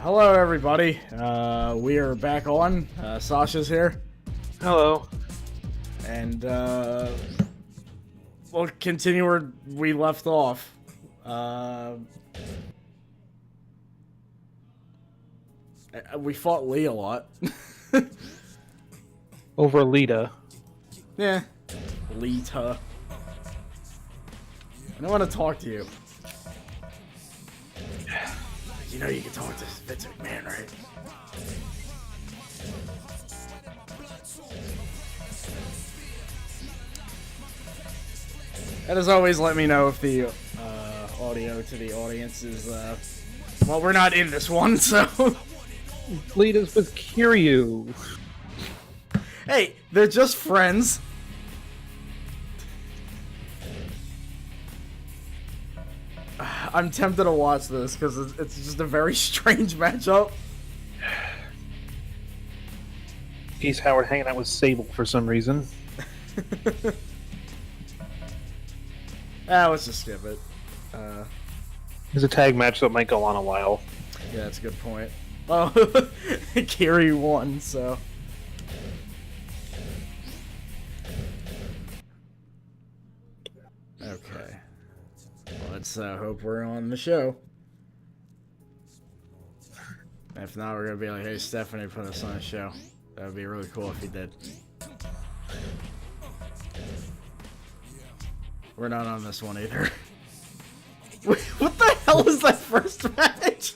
Hello, everybody. We are back on. Sasha's here. Hello. And we'll continue where we left off. We fought Lee a lot. Over Lita. Yeah. Lita. I don't want to talk to you. You know you can talk to Vince McMahon, right? And as always, let me know if the audio to the audience is, well, we're not in this one, so... Lita's with Kiryu. Hey, they're just friends. I'm tempted to watch this because it's just a very strange matchup. He's Howard hanging out with Sable for some reason. Let's just skip it. There's a tag match that might go on a while. Yeah, that's a good point. Oh, Kiri won, so... Okay. Let's hope we're on the show. If not, we're gonna be like, hey, Stephanie, put us on a show. That would be really cool if he did. We're not on this one either. Wait, what the hell is that first match?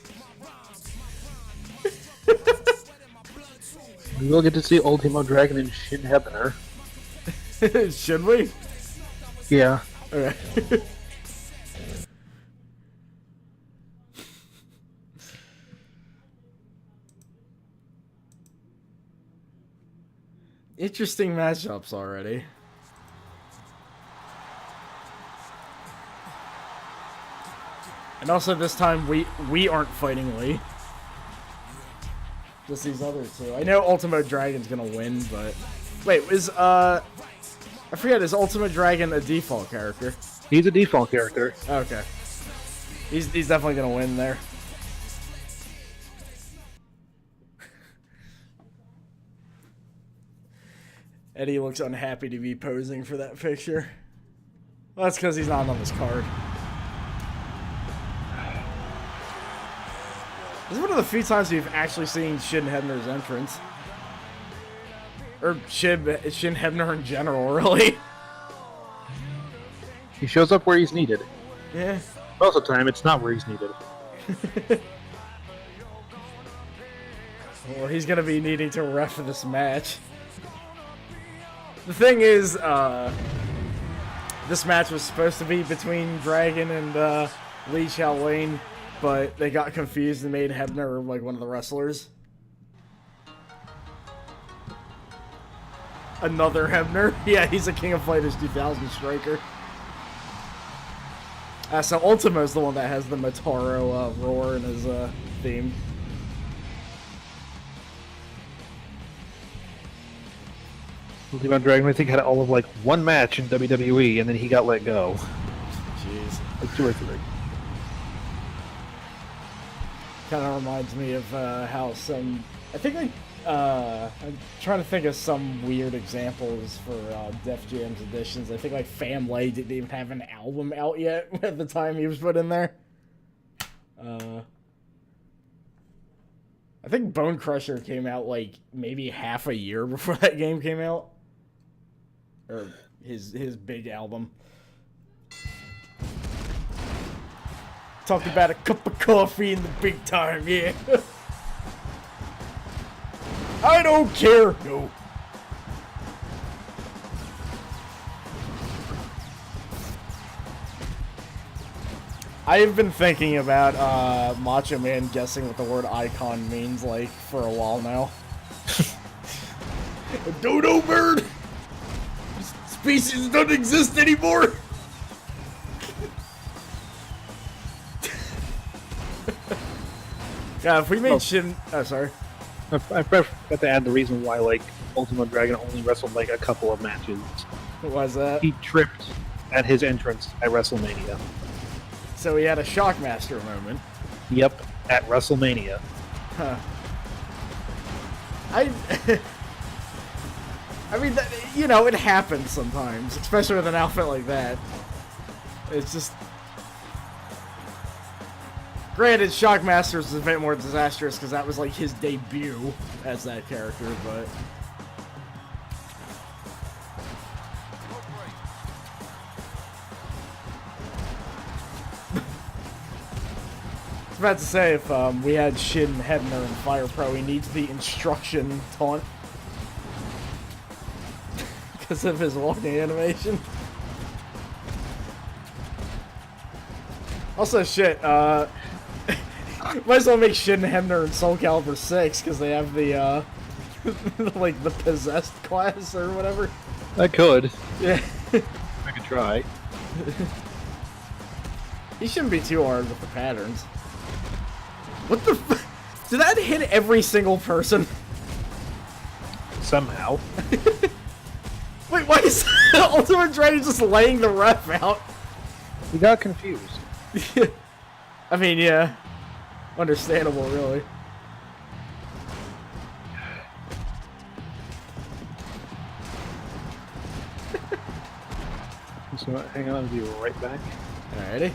We will get to see Ultimo Dragon and Shin Hebner. Should we? Yeah. Okay. Interesting matchups already. And also this time we aren't fighting Lee. Just these other two. I know Ultimo Dragon's gonna win, but wait, I forget, is Ultimo Dragon a default character? He's a default character. Okay. He's definitely gonna win there. Eddie looks unhappy to be posing for that picture. Well, that's because he's not on this card. This is one of the few times we've actually seen Shin Hebner's entrance. Or Shin Hebner in general, really. He shows up where he's needed. Yeah. Most of the time, it's not where he's needed. Well, he's gonna be needing to ref this match. The thing is, this match was supposed to be between Dragon and Lee Shaolin, but they got confused and made Hebner like one of the wrestlers. Another Hebner? Yeah, he's a King of Fighters 2000 striker. So Ultimo's the one that has the Motaro roar in his theme. Ultimo Dragon, I think, had all of like one match in WWE, and then he got let go. Jeez. Like 2 or 3. Kind of reminds me of how some... I think like... I'm trying to think of some weird examples for Def Jam's editions. I think like Family didn't even have an album out yet at the time he was put in there. I think Bone Crusher came out like maybe half a year before that game came out. Or his big album. Talk about a cup of coffee in the big time, yeah. I don't care. No. I have been thinking about Macho Man guessing what the word icon means like for a while now. A Dodo Bird? This species doesn't exist anymore. Yeah, if we made Shin... Oh, sorry. I forgot to add the reason why, like, Ultimo Dragon only wrestled, like, a couple of matches. What was that? He tripped at his entrance at WrestleMania. So he had a Shockmaster moment. Yep, at WrestleMania. I mean, you know, it happens sometimes, especially with an outfit like that. It's just... Granted, Shockmaster is a bit more disastrous because that was like his debut as that character, but... I was about to say, if we had Shin, Hebner, and Fire Pro, he needs the instruction taunt. Because of his walking animation. Also, shit, might as well make Shin, Hebner, and Soul Calibur 6, because they have the, like, the Possessed class, or whatever. I could. Yeah. I could try. He shouldn't be too hard with the patterns. What the f- Did that hit every single person? Somehow. Wait, why is Ultimate Dragon just laying the ref out? He got confused. I mean, yeah. Understandable, really. So hang on, I'll be right back. Alrighty.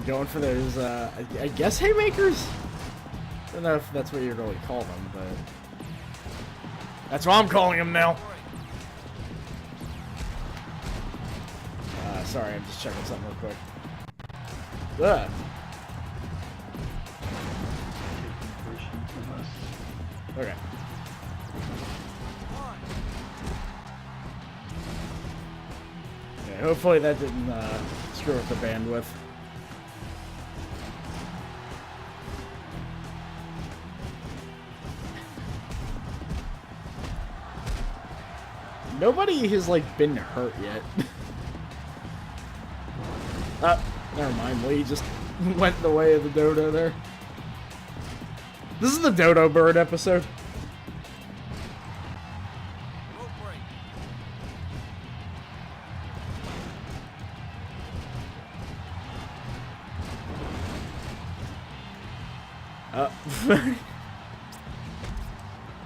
Going for those, I guess haymakers? I don't know if that's what you really call them, but... That's what I'm calling them now! Sorry, I'm just checking something real quick. Ugh. Okay. Yeah, hopefully that didn't, screw up the bandwidth. Nobody has, like, been hurt yet. Never mind. Lee just went the way of the dodo there. This is the Dodo Bird episode.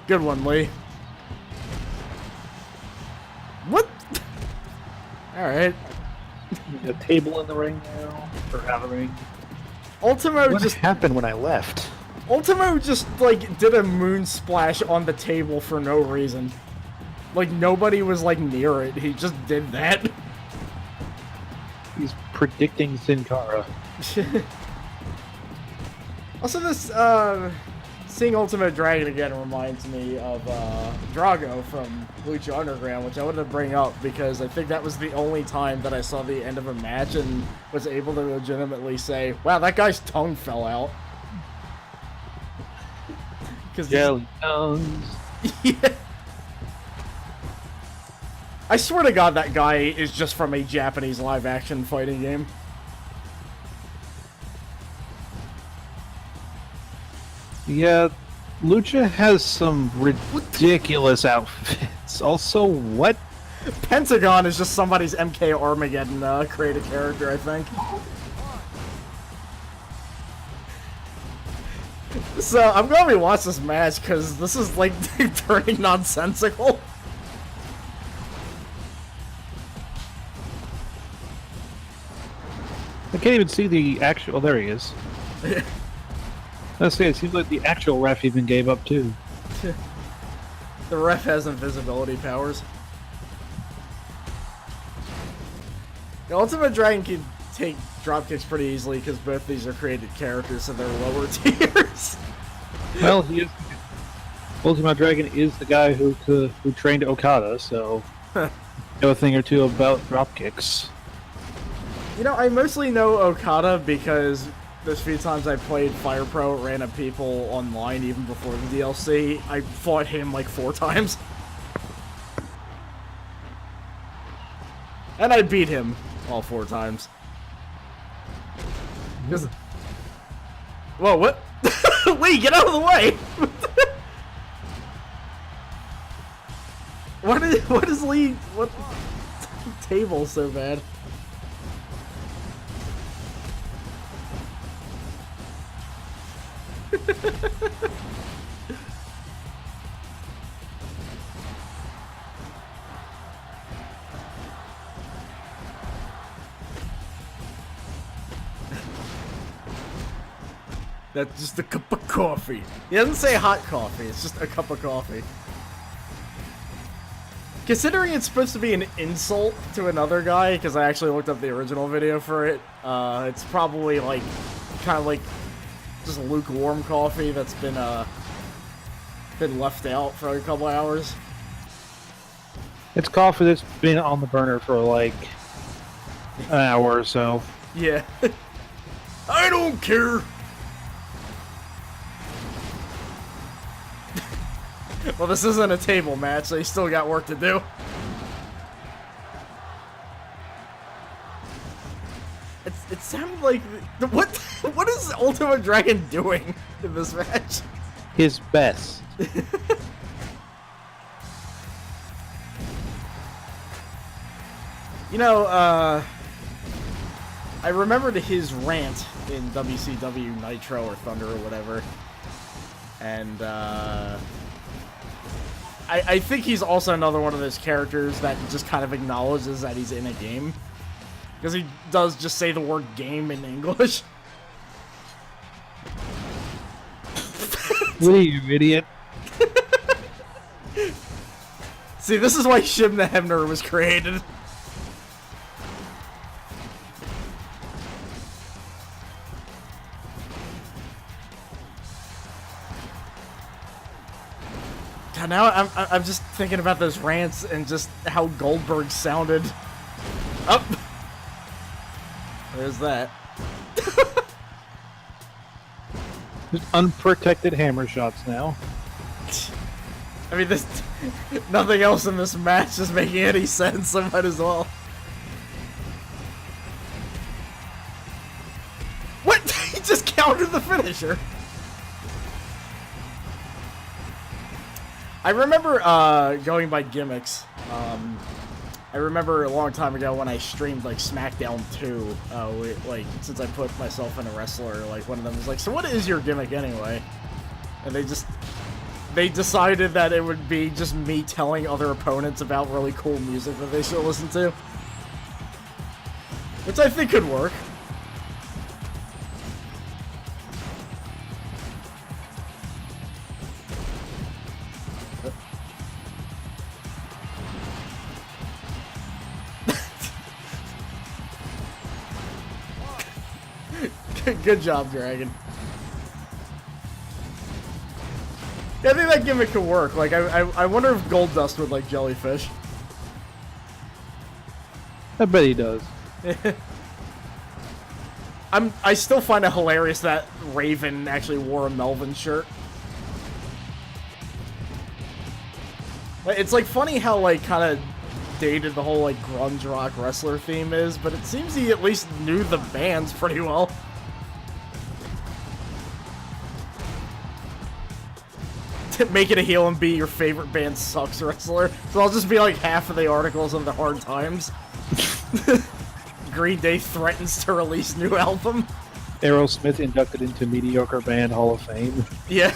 Good one, Lee. What? Alright. A table in the ring now, or out of the ring. Ultimo What just happened when I left? Ultimo just like did a moon splash on the table for no reason. Like nobody was like near it. He just did that. He's predicting Sin Cara. Also, this seeing Ultimate Dragon again reminds me of Drago from Lucha Underground, which I wanted to bring up because I think that was the only time that I saw the end of a match and was able to legitimately say, "Wow, that guy's tongue fell out." Jelly tongues. Yeah. I swear to God, that guy is just from a Japanese live-action fighting game. Yeah, Lucha has some ridiculous outfits. Also, what? Pentagon is just somebody's MK Armageddon created character, I think. So, I'm gonna rewatch this match because this is like turning nonsensical. I can't even see the actual. Oh, there he is. Let's say it seems like the actual ref even gave up too. The ref has invisibility powers. The Ultimate Dragon can take dropkicks pretty easily because both these are created characters, so they're lower tiers. Well, he is. Ultimate Dragon is the guy who trained Okada, so know a thing or two about dropkicks. You know, I mostly know Okada because those few times I played Fire Pro at random people online, even before the DLC, I fought him like 4 times. And I beat him all 4 times. Whoa, what? Lee, get out of the way! What is Lee? What? table so bad. That's just a cup of coffee. He doesn't say hot coffee, it's just a cup of coffee. Considering it's supposed to be an insult to another guy, because I actually looked up the original video for it, it's probably like, kind of like, just lukewarm coffee that's been left out for a couple hours. It's coffee that's been on the burner for like an hour or so. Yeah. I don't care! Well, this isn't a table match, so you still got work to do. It sounded like... What is Ultimo Dragon doing in this match? His best. You know, I remembered his rant in WCW Nitro or Thunder or whatever. And, I think he's also another one of those characters that just kind of acknowledges that he's in a game. Because he does just say the word game in English. What are you, idiot? See, this is why Shim the Hemner was created. God, now I'm just thinking about those rants and just how Goldberg sounded. Up. There's that. Just unprotected hammer shots now. I mean, this nothing else in this match is making any sense, so might as well. What? He just countered the finisher. I remember going by gimmicks. I remember a long time ago when I streamed like Smackdown 2, like since I put myself in a wrestler, like one of them was like, "So what is your gimmick anyway?" And they decided that it would be just me telling other opponents about really cool music that they should listen to, which I think could work. Good job, Dragon. Yeah, I think that gimmick could work. Like, I wonder if Goldust would like jellyfish. I bet he does. I still find it hilarious that Raven actually wore a Melvin shirt. Like, it's like funny how like kind of dated the whole like grunge rock wrestler theme is, but it seems he at least knew the bands pretty well. Make it a heel and be your favorite band sucks wrestler. So I'll just be like half of the articles of the Hard Times. Green Day threatens to release new album. Aerosmith inducted into Mediocre Band Hall of Fame. Yeah.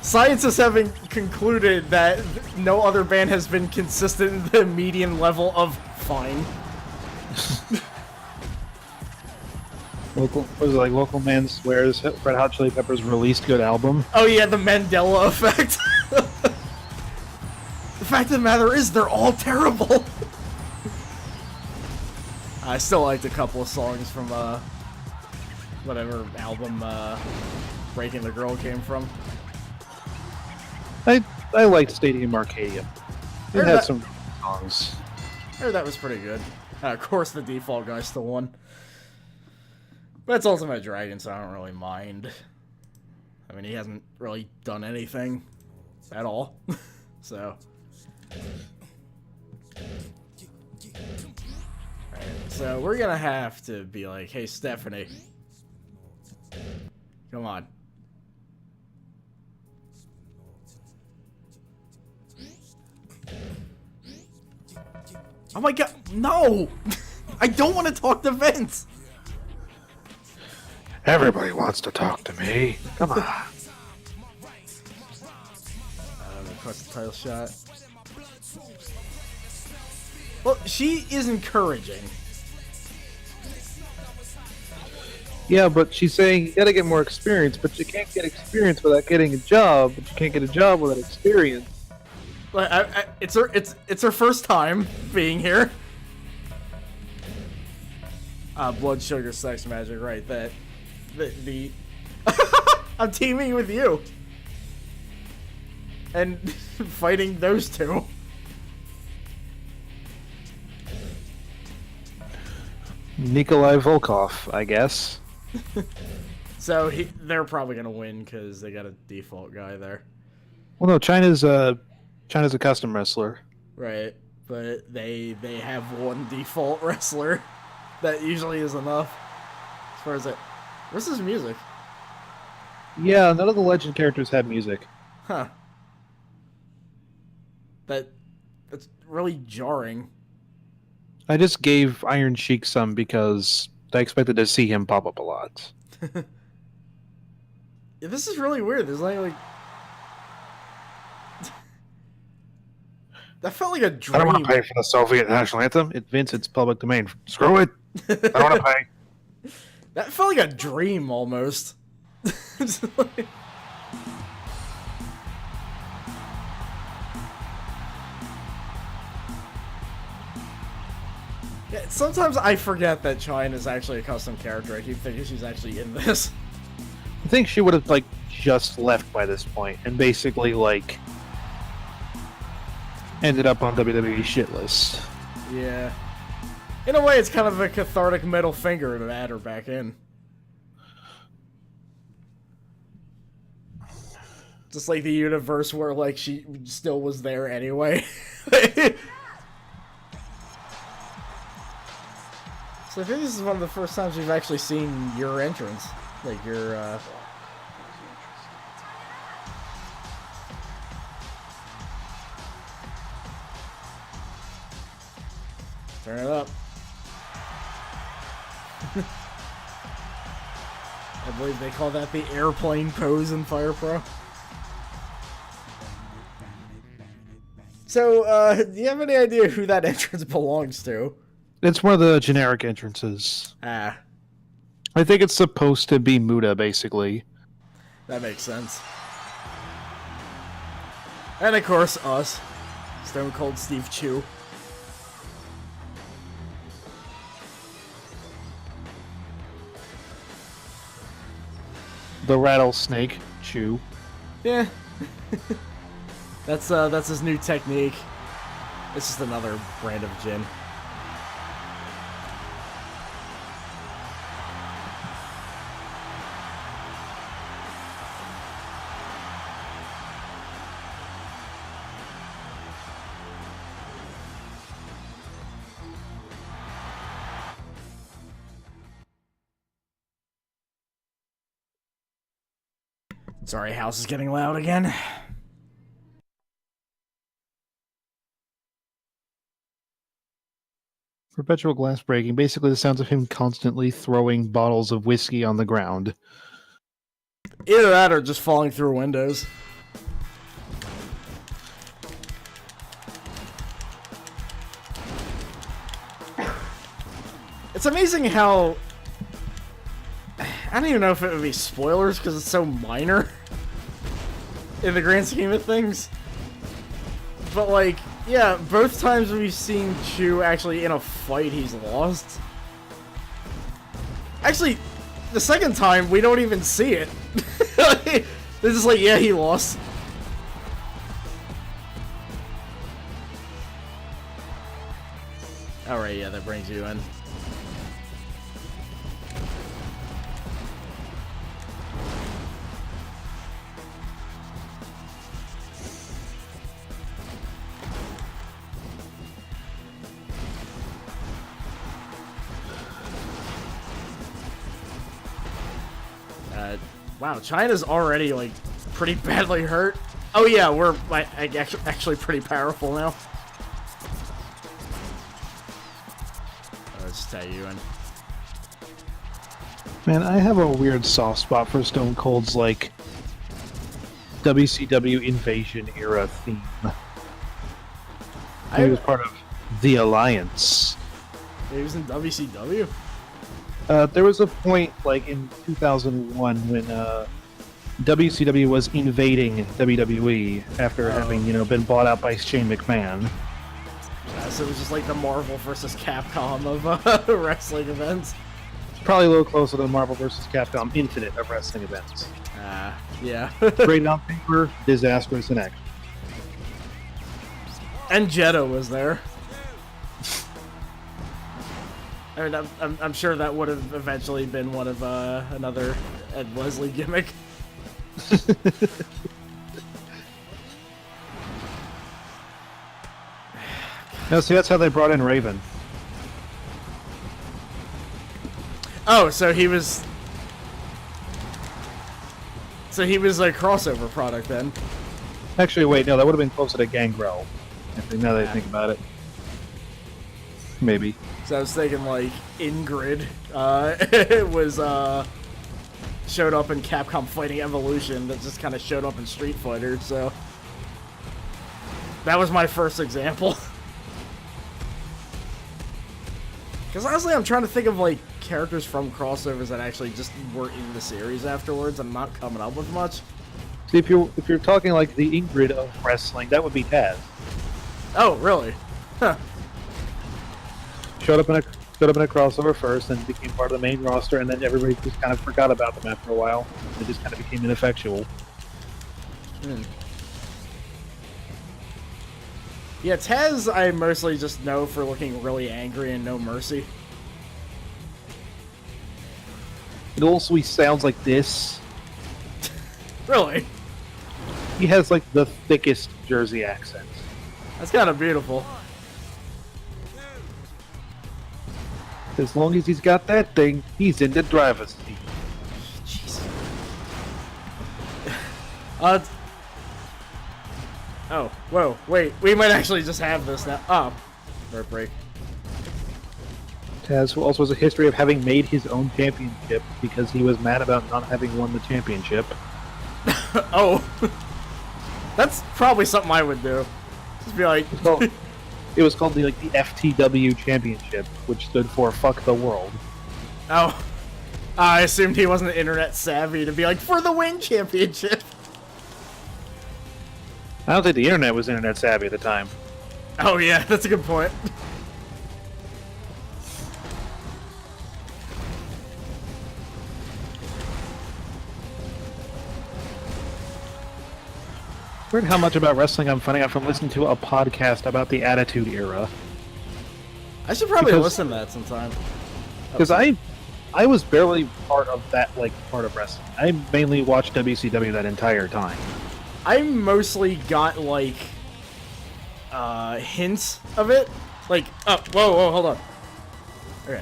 Scientists having concluded that no other band has been consistent in the median level of fine. Local man swears Red Hot Chili Peppers released good album. Oh yeah, the Mandela effect. The fact of the matter is, they're all terrible. I still liked a couple of songs from, whatever album, Breaking the Girl came from. I liked Stadium Arcadia. It had some songs. I heard that was pretty good. Of course, the default guy still won. But it's Ultimate Dragon, so I don't really mind. I mean, he hasn't really done anything at all. So. Alright, so we're gonna have to be like, hey, Stephanie. Come on. Oh my god, no! I don't want to talk to Vince! Everybody wants to talk to me. Come on. Across the title shot. Well, she is encouraging. Yeah, but she's saying you gotta get more experience, but you can't get experience without getting a job, but you can't get a job without experience. Like, it's her first time being here. Blood, sugar, sex, magic, right? The I'm teaming with you and fighting those two. Nikolai Volkov, I guess. So they're probably gonna win because they got a default guy there. Well, no, China's a custom wrestler. Right, but they have one default wrestler. That usually is enough. As far as it, what's his music? Yeah, none of the legend characters have music. Huh. That's really jarring. I just gave Iron Sheik some because I expected to see him pop up a lot. Yeah, this is really weird. There's like that felt like a dream. I don't want to pay for the Soviet national anthem. It's public domain. Screw it. I don't want to pay. That felt like a dream almost. Like... Yeah, sometimes I forget that China is actually a custom character. I keep thinking she's actually in this. I think she would have like just left by this point and basically like ended up on WWE shit list. Yeah. In a way, it's kind of a cathartic middle finger to add her back in. Just like the universe where, like, she still was there anyway. So I think this is one of the first times we've actually seen your entrance. Like, your, Turn it up. I believe they call that the airplane pose in Fire Pro. So, do you have any idea who that entrance belongs to? It's one of the generic entrances. Ah. I think it's supposed to be Muda, basically. That makes sense. And of course, us. Stone Cold Steve Chu. The rattlesnake, Chu. Yeah. That's his new technique. It's just another brand of gin. Sorry, house is getting loud again. Perpetual glass breaking. Basically the sounds of him constantly throwing bottles of whiskey on the ground. Either that or just falling through windows. It's amazing how... I don't even know if it would be spoilers because it's so minor in the grand scheme of things. But like, yeah, both times we've seen Chu actually in a fight he's lost. Actually, the second time we don't even see it. They're just like, yeah, he lost. Alright, yeah, that brings you in. Wow, China's already, like, pretty badly hurt. Oh yeah, we're actually pretty powerful now. just tag you in. Man, I have a weird soft spot for Stone Cold's, like, WCW Invasion era theme. He was part of The Alliance. He was in WCW? There was a point, like, in 2001 when WCW was invading WWE after having, been bought out by Shane McMahon. So it was just like the Marvel versus Capcom of wrestling events. Probably a little closer to Marvel vs. Capcom Infinite of wrestling events. Yeah. Great on paper, disastrous in action. And Jetta was there. I mean, I'm sure that would have eventually been one of another Ed Leslie gimmick. No, see, that's how they brought in Raven. Oh, so he was a crossover product then. Actually, wait, no, that would have been closer to Gangrel. Now that I think about it. Maybe. So I was thinking like Ingrid was showed up in Capcom Fighting Evolution that just kind of showed up in Street Fighter, so that was my first example. Because honestly, I'm trying to think of like characters from crossovers that actually just were in the series afterwards. I'm not coming up with much. See, if you're talking like the Ingrid of wrestling, that would be Taz. Oh, really? Huh. Showed up in a crossover first, and became part of the main roster, and then everybody just kind of forgot about them after a while. They just kind of became ineffectual. Yeah, Taz I mostly just know for looking really angry and No Mercy. It also he sounds like this. Really? He has like the thickest Jersey accent. That's kind of beautiful. As long as he's got that thing, he's in the driver's seat. Jeez. Oh, whoa, wait. We might actually just have this now. Oh, Bird break. Taz also has a history of having made his own championship because he was mad about not having won the championship. Oh. That's probably something I would do. Just be like... It was called the FTW Championship, which stood for Fuck the World. Oh. I assumed he wasn't internet savvy to be like, for the win championship. I don't think the internet was internet savvy at the time. Oh yeah, that's a good point. Weird how much about wrestling I'm finding out from listening to a podcast about the Attitude Era. I should probably listen to that sometime. Because I was barely part of that part of wrestling. I mainly watched WCW that entire time. I mostly got hints of it. Whoa, hold on. Okay.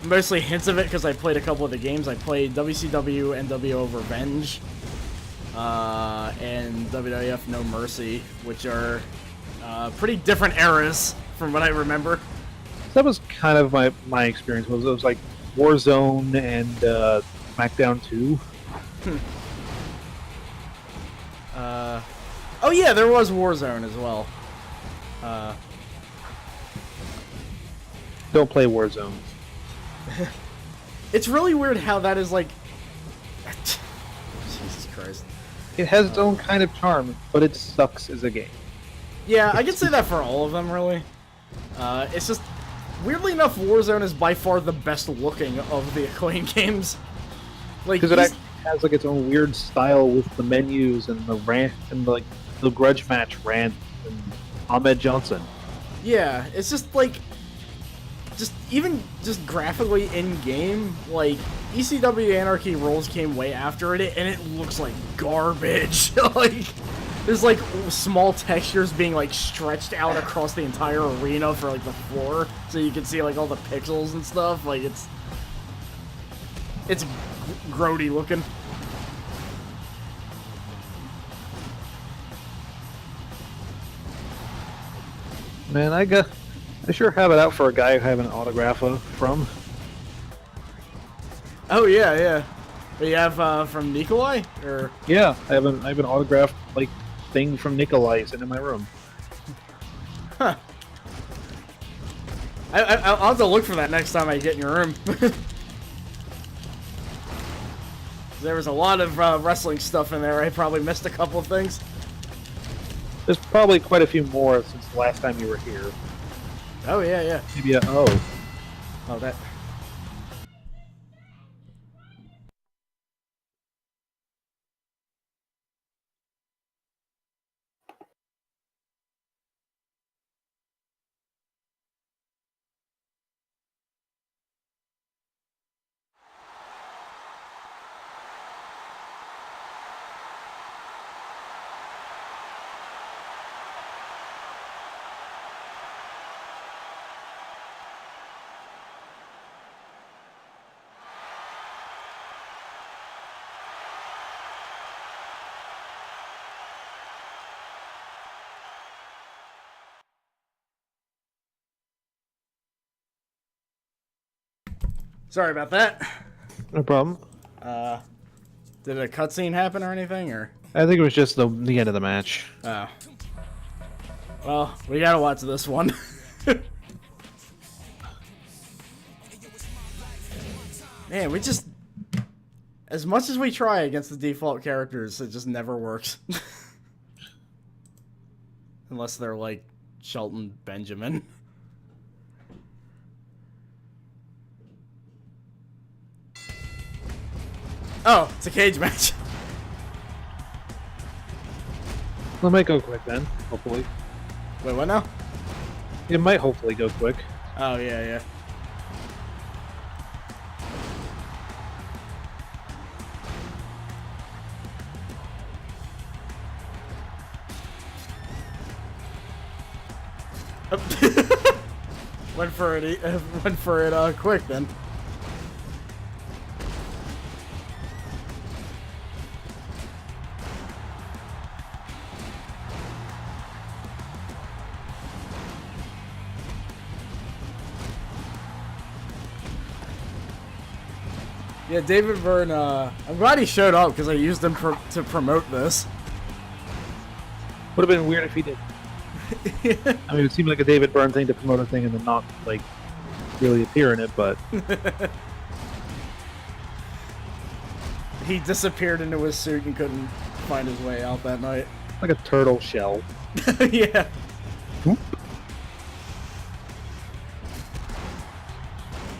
Mostly hints of it because I played a couple of the games. I played WCW NWO Revenge. And WWF No Mercy, which are pretty different eras from what I remember. That was kind of my experience. It was like Warzone and Smackdown 2. Oh yeah, there was Warzone as well. Don't play Warzone. It's really weird how that is Jesus Christ. It has its own kind of charm, but it sucks as a game. Yeah, I could say that for all of them, really. It's just, weirdly enough, Warzone is by far the best looking of the Acclaim games. Because it actually has its own weird style with the menus and the rant and the grudge match rant and Ahmed Johnson. Yeah, it's just just graphically in game, ECW Anarchy Rules came way after it, and it looks like garbage. There's small textures being stretched out across the entire arena for the floor, so you can see all the pixels and stuff. It's grody looking. Man, I I sure have it out for a guy who I have an autograph from. Oh yeah, yeah. You have from Nikolai, or Yeah, I have an autographed like thing from Nikolai sitting in my room. huh? I'll have to look for that next time I get in your room. There was a lot of wrestling stuff in there. I probably missed a couple of things. There's probably quite a few more since the last time you were here. Oh yeah, yeah. Maybe Oh, that. Sorry about that. no problem. Did a cutscene happen or anything, or? I think it was just the end of the match. Oh. Well, we gotta watch this one. Man, we just... As much as we try against the default characters, it just never works. Unless they're like Shelton Benjamin. Oh, it's a cage match. It might go quick then, hopefully. Wait, what now? It might hopefully go quick. Oh, yeah, yeah. Went for it quick then. Yeah, David Byrne, I'm glad he showed up because I used him to promote this. Would have been weird if he did. I mean, it seemed like a David Byrne thing to promote a thing and then not, like, really appear in it, but... He disappeared into his suit and couldn't find his way out that night. Like a turtle shell. Yeah. Whoop.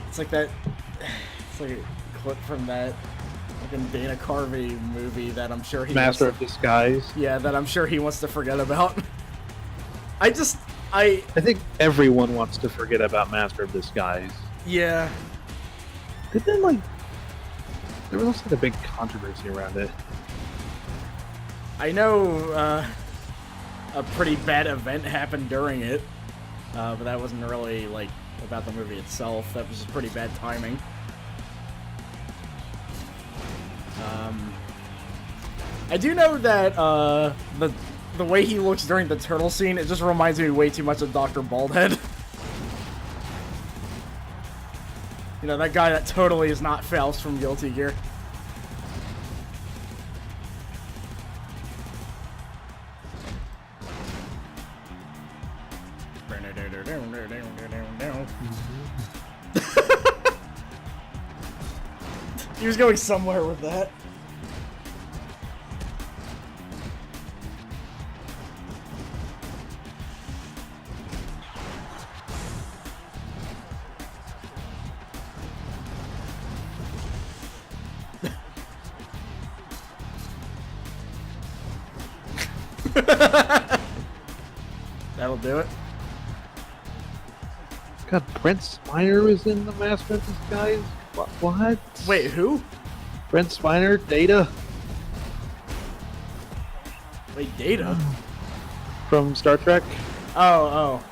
It's like that... It's like a clip from that fucking Dana Carvey movie that I'm sure he Master of Disguise. Yeah, that I'm sure he wants to forget about. I think everyone wants to forget about Master of Disguise. Yeah. But then, like, there was also like a big controversy around it. I know a pretty bad event happened during it, but that wasn't really, like, about the movie itself. That was just pretty bad timing. I do know that the way he looks during the turtle scene, it just reminds me way too much of Dr. Baldhead. You know, that guy that totally is not Faust from Guilty Gear. He was going somewhere with that. That'll do it. God, Brent Spiner is in the Master of Disguise? What? Wait, who? Brent Spiner? Data? Wait, Data? From Star Trek? Oh.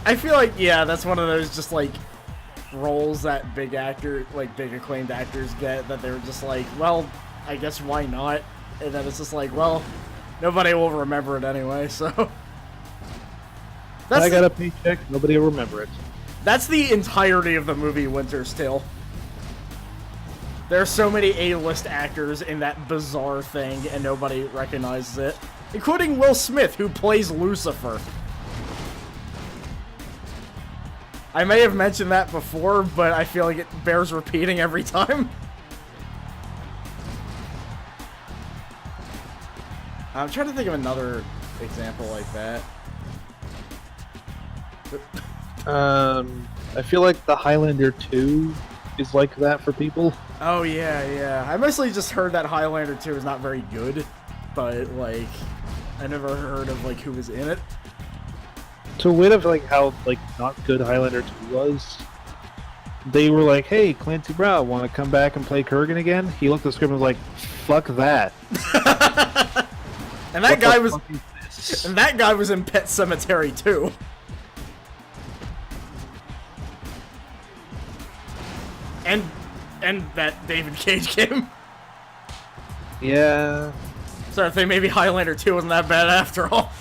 I feel like, yeah, that's one of those just, like, roles that big acclaimed actors get, that they were just like, well, I guess why not? And then it's just like, well, nobody will remember it anyway, so... I got a paycheck, nobody will remember it. That's the entirety of the movie Winter's Tale. There are so many A-list actors in that bizarre thing, and nobody recognizes it. Including Will Smith, who plays Lucifer. I may have mentioned that before, but I feel like it bears repeating every time. I'm trying to think of another example like that. I feel like the Highlander 2 is like that for people. Oh, yeah. I mostly just heard that Highlander 2 is not very good, but, like, I never heard of, like, who was in it. To wit of, like, how, like, not good Highlander 2 was, they were like, hey, Clancy Brown, want to come back and play Kurgan again? He looked at the script and was like, fuck that. And that guy was in Pet Sematary too. And that David Cage game. Yeah. So I think maybe Highlander 2 wasn't that bad after all.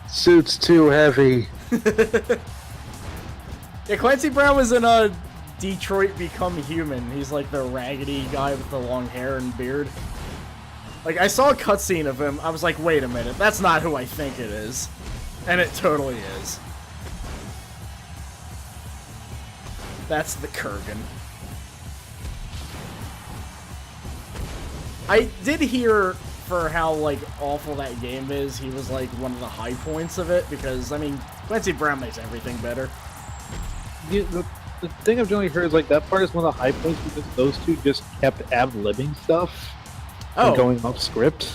Suit's too heavy. Yeah, Clancy Brown was in Detroit Become Human. He's like the raggedy guy with the long hair and beard. Like, I saw a cutscene of him, I was like, wait a minute, that's not who I think it is. And it totally is. That's the Kurgan. I did hear, for how, like, awful that game is, he was, like, one of the high points of it, because, I mean, Clancy Brown makes everything better. Yeah, the thing I've generally heard is, like, that part is one of the high points because those two just kept ad-libbing stuff. Oh. And going off script.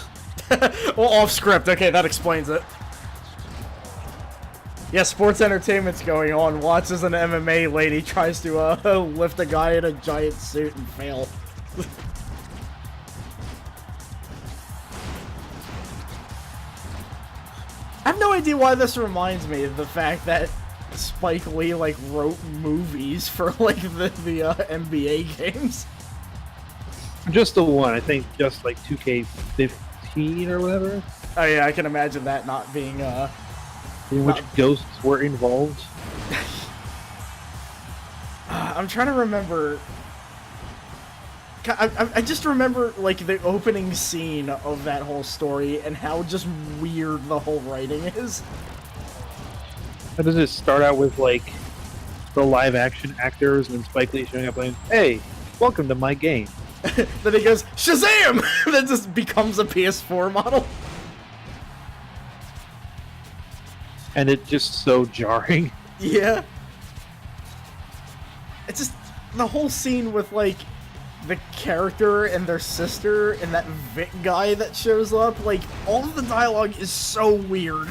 Well, off script, okay, that explains it. Yeah, sports entertainment's going on. Watches an MMA lady tries to lift a guy in a giant suit and fail. I have no idea why this reminds me of the fact that Spike Lee, like, wrote movies for, like, the NBA games. Just the one, I think just, like, 2K15 or whatever. Oh yeah, I can imagine that not being, in which ghosts were involved. I'm trying to remember... I just remember, like, the opening scene of that whole story and how just weird the whole writing is. How does it start out with, like, the live-action actors and then Spike Lee showing up and, hey, welcome to my game. Then he goes, Shazam! That just becomes a PS4 model. And it's just so jarring. Yeah. It's just, the whole scene with, like, the character and their sister and that Vic guy that shows up, like, all of the dialogue is so weird.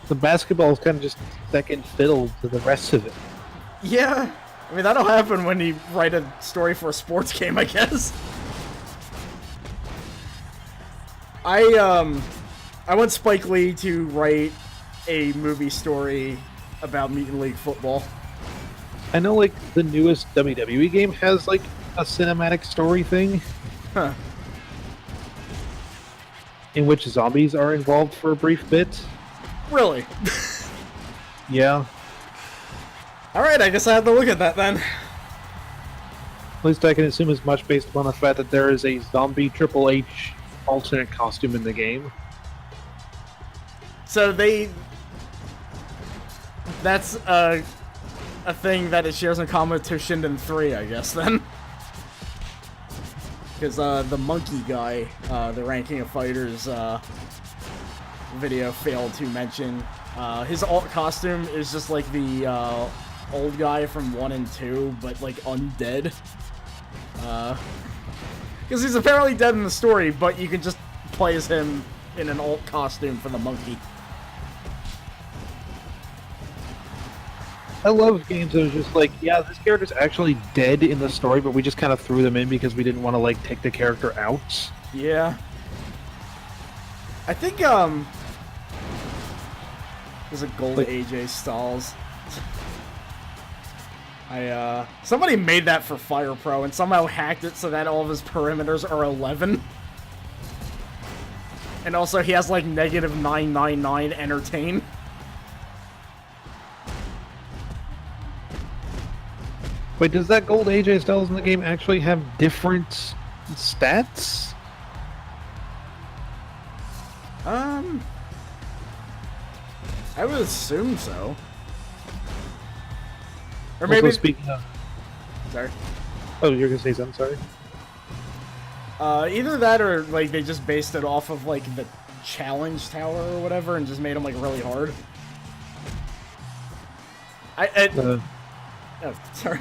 The basketball is kind of just second fiddle to the rest of it. Yeah. I mean, that'll happen when you write a story for a sports game, I guess. I want Spike Lee to write a movie story about Mutant League Football. I know, like, the newest WWE game has, like, a cinematic story thing. Huh. In which zombies are involved for a brief bit. Really? Yeah. Alright, I guess I have to look at that then. At least I can assume as much based upon the fact that there is a zombie Triple H alternate costume in the game. So that's a thing that it shares in common to Shinden 3, I guess, then. Because the monkey guy, the Ranking of Fighters video failed to mention, his alt costume is just like the old guy from 1 and 2, but like undead. Because he's apparently dead in the story, but you can just play as him in an alt costume for the monkey. I love games that are just like, yeah, this character's actually dead in the story, but we just kind of threw them in because we didn't want to, like, take the character out. Yeah. I think, there's a gold AJ Styles. Somebody made that for Fire Pro and somehow hacked it so that all of his perimeters are 11. And also he has like negative 999 entertain. Wait, does that gold AJ Styles in the game actually have different stats? I would assume so. Or Also, maybe. speaking of... Sorry. Oh, you're gonna say something, sorry? Either that or like they just based it off of like the challenge tower or whatever and just made them like really hard. Oh, sorry.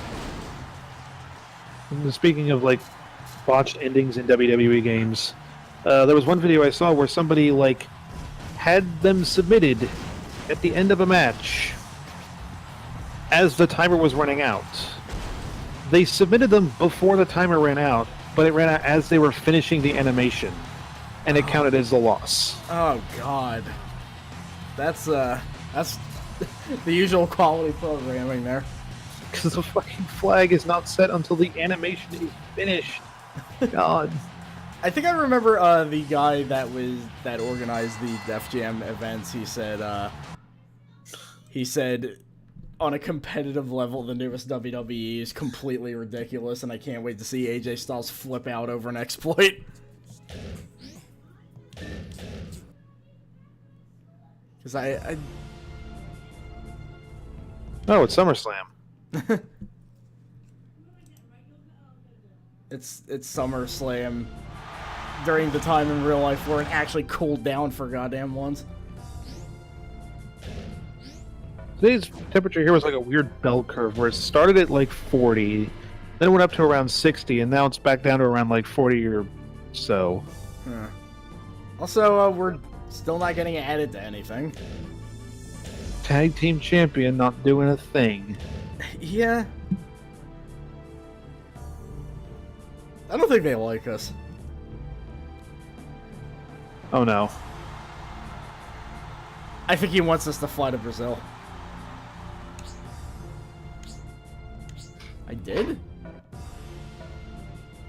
Speaking of like botched endings in WWE games, there was one video I saw where somebody like had them submitted at the end of a match as the timer was running out. They submitted them before the timer ran out, but it ran out as they were finishing the animation, and it counted as a loss. Oh God, that's the usual quality programming there. Because the fucking flag is not set until the animation is finished. God. I think I remember the guy that organized the Def Jam events. He said on a competitive level, the newest WWE is completely ridiculous, and I can't wait to see AJ Styles flip out over an exploit. Because Oh, it's SummerSlam. It's SummerSlam during the time in real life where it actually cooled down for goddamn once. Today's temperature here was like a weird bell curve where it started at like 40, then it went up to around 60, and now it's back down to around like 40 or so. Huh. Also, we're still not getting added to anything. Tag team champion not doing a thing. Yeah. I don't think they like us. Oh no. I think he wants us to fly to Brazil. I did?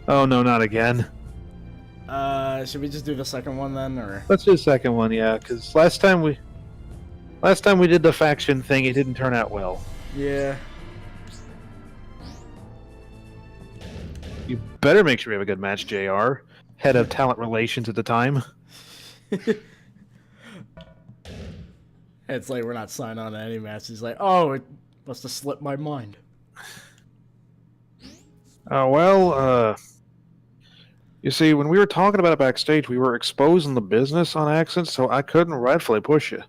Oh no, not again. Should we just do the second one then, or? Let's do the second one, yeah, because last time we did the faction thing, it didn't turn out well. Yeah. You better make sure we have a good match, JR. Head of talent relations at the time. It's like we're not signed on to any match. He's like, oh, it must have slipped my mind. Oh, well, you see, when we were talking about it backstage, we were exposing the business on accident, so I couldn't rightfully push you.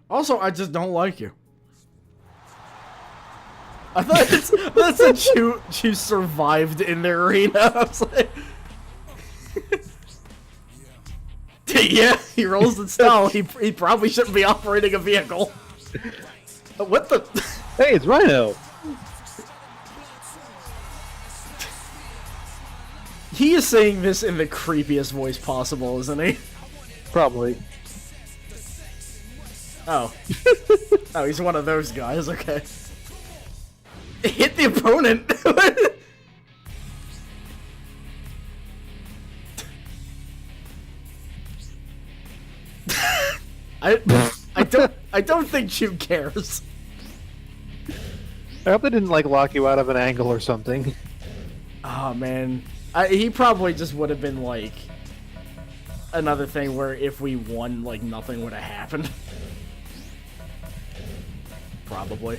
Also, I just don't like you. I thought that's a Chu survived in the arena. I was like, yeah, he rolls in style. He probably shouldn't be operating a vehicle. What the? Hey, it's Rhino. He is saying this in the creepiest voice possible, isn't he? Probably. Oh. Oh, he's one of those guys, okay. Hit the opponent! I don't think Chu cares. I hope they didn't, like, lock you out of an angle or something. Oh, man. He probably just would have been, like, another thing where if we won, like, nothing would have happened. Probably.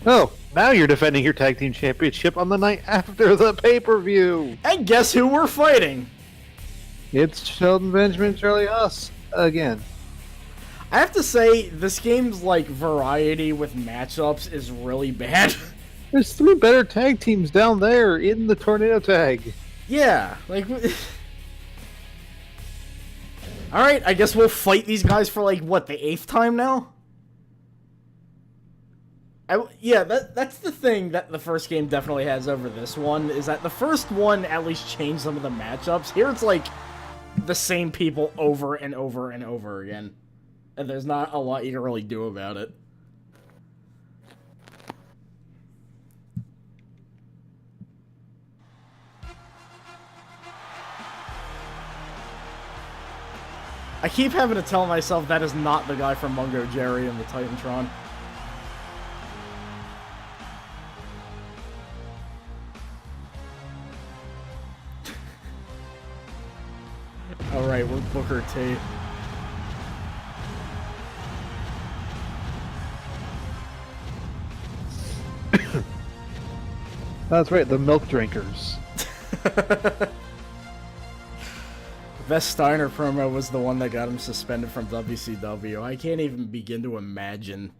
Oh, now you're defending your tag team championship on the night after the pay-per-view. And guess who we're fighting? It's Sheldon Benjamin, Charlie Haas again. I have to say, this game's, like, variety with matchups is really bad. There's 3 better tag teams down there in the tornado tag. Yeah, like... Alright, I guess we'll fight these guys for, like, what, the 8th time now? Yeah, that's the thing that the first game definitely has over this one, is that the first one at least changed some of the matchups. Here it's like, the same people over and over and over again. And there's not a lot you can really do about it. I keep having to tell myself that is not the guy from Mungo Jerry and the Titantron. Alright, we're Booker T. That's right, the milk drinkers. Vest Steiner promo was the one that got him suspended from WCW. I can't even begin to imagine.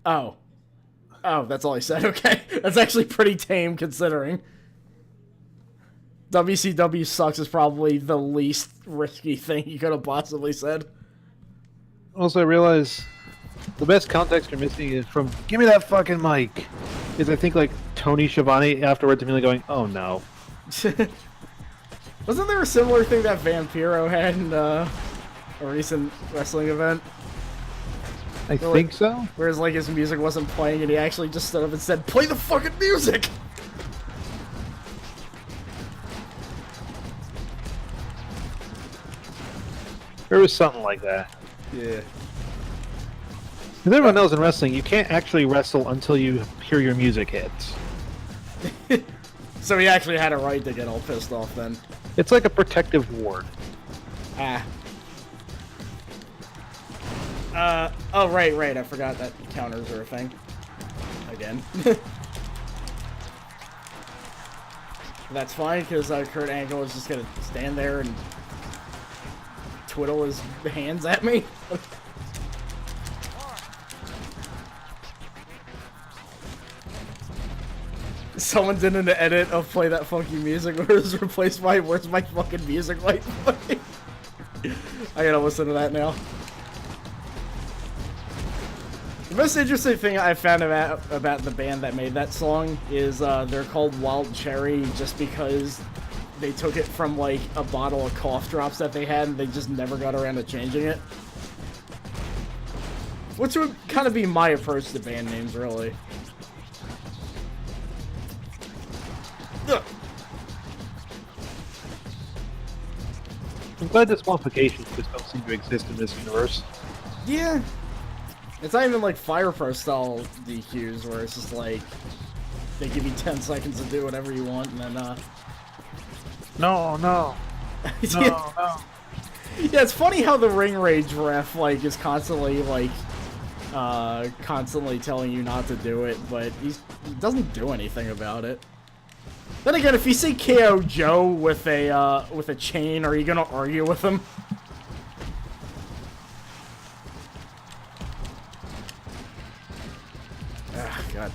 Oh. Oh, that's all he said? Okay. That's actually pretty tame considering. WCW sucks is probably the least risky thing you could have possibly said. Also, I realize the best context you're missing is from "Give me that fucking mic," is I think like Tony Schiavone afterwards immediately going, "Oh no." Wasn't there a similar thing that Vampiro had in a recent wrestling event? I think so. Whereas like his music wasn't playing and he actually just stood up and said, "Play the fucking music!" There was something like that. Yeah. Because everyone knows in wrestling, you can't actually wrestle until you hear your music hits. So he actually had a right to get all pissed off then. It's like a protective ward. Ah. Oh, right. I forgot that counters are a thing. Again. That's fine, because Kurt Angle is just gonna stand there and twiddle his hands at me. Someone did an edit of Play That Funky Music where it was replaced by Where's My Fucking Music Like? I gotta listen to that now. The most interesting thing I found about the band that made that song is they're called Wild Cherry just because they took it from like a bottle of cough drops that they had and they just never got around to changing it. Which would kind of be my approach to band names, really. Ugh. I'm glad disqualifications just don't seem to exist in this universe. Yeah. It's not even like Fire Pro style DQs where it's just like they give you 10 seconds to do whatever you want and then No. No. Yeah, it's funny how the ring rage ref like is constantly like constantly telling you not to do it, but he doesn't do anything about it. Then again, if you see KO Joe with a chain, are you gonna argue with him? Ah, God.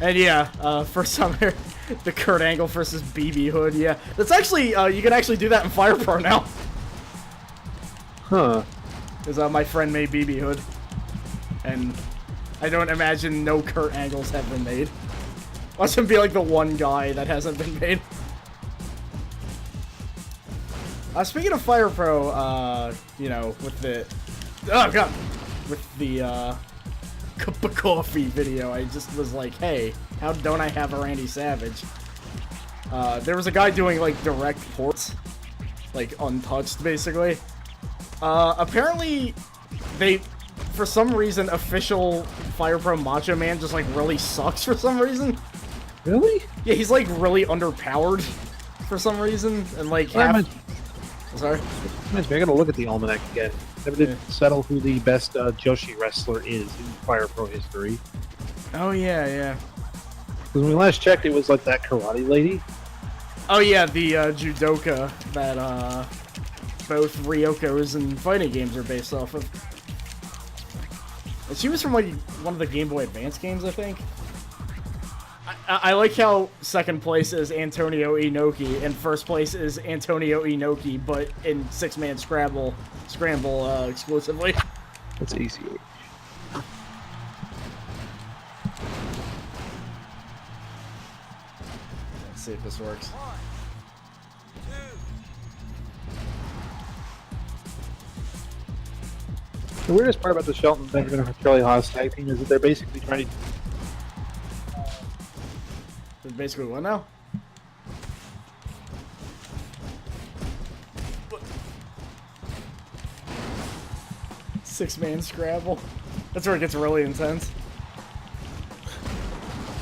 And yeah, first time here, the Kurt Angle versus BB Hood. Yeah, that's actually you can actually do that in Fire Pro now. Huh. Because my friend made BB Hood, and I don't imagine no Kurt Angles have been made. Watch him be like the one guy that hasn't been made. Speaking of Fire Pro, you know, with the with the cup of coffee video, I just was like, hey, how don't I have a Randy Savage? There was a guy doing like direct ports, like untouched, basically. Apparently, for some reason, official Fire Pro Macho Man just like really sucks for some reason. Really? Yeah, he's like really underpowered for some reason, and like Sorry? I gotta look at the almanac again. Never did settle who the best Joshi wrestler is in Fire Pro history. Oh yeah. Because when we last checked, it was like that karate lady. Oh yeah, the judoka that both Ryoko's and fighting games are based off of. And she was from like one of the Game Boy Advance games, I think. I like how second place is Antonio Inoki and first place is Antonio Inoki, but in 6-man scramble exclusively. That's easy. Let's see if this works. The weirdest part about the Shelton Benjamin and Charlie Haas tag team is that they're basically trying to. That's basically what now? 6-man Scrabble. That's where it gets really intense.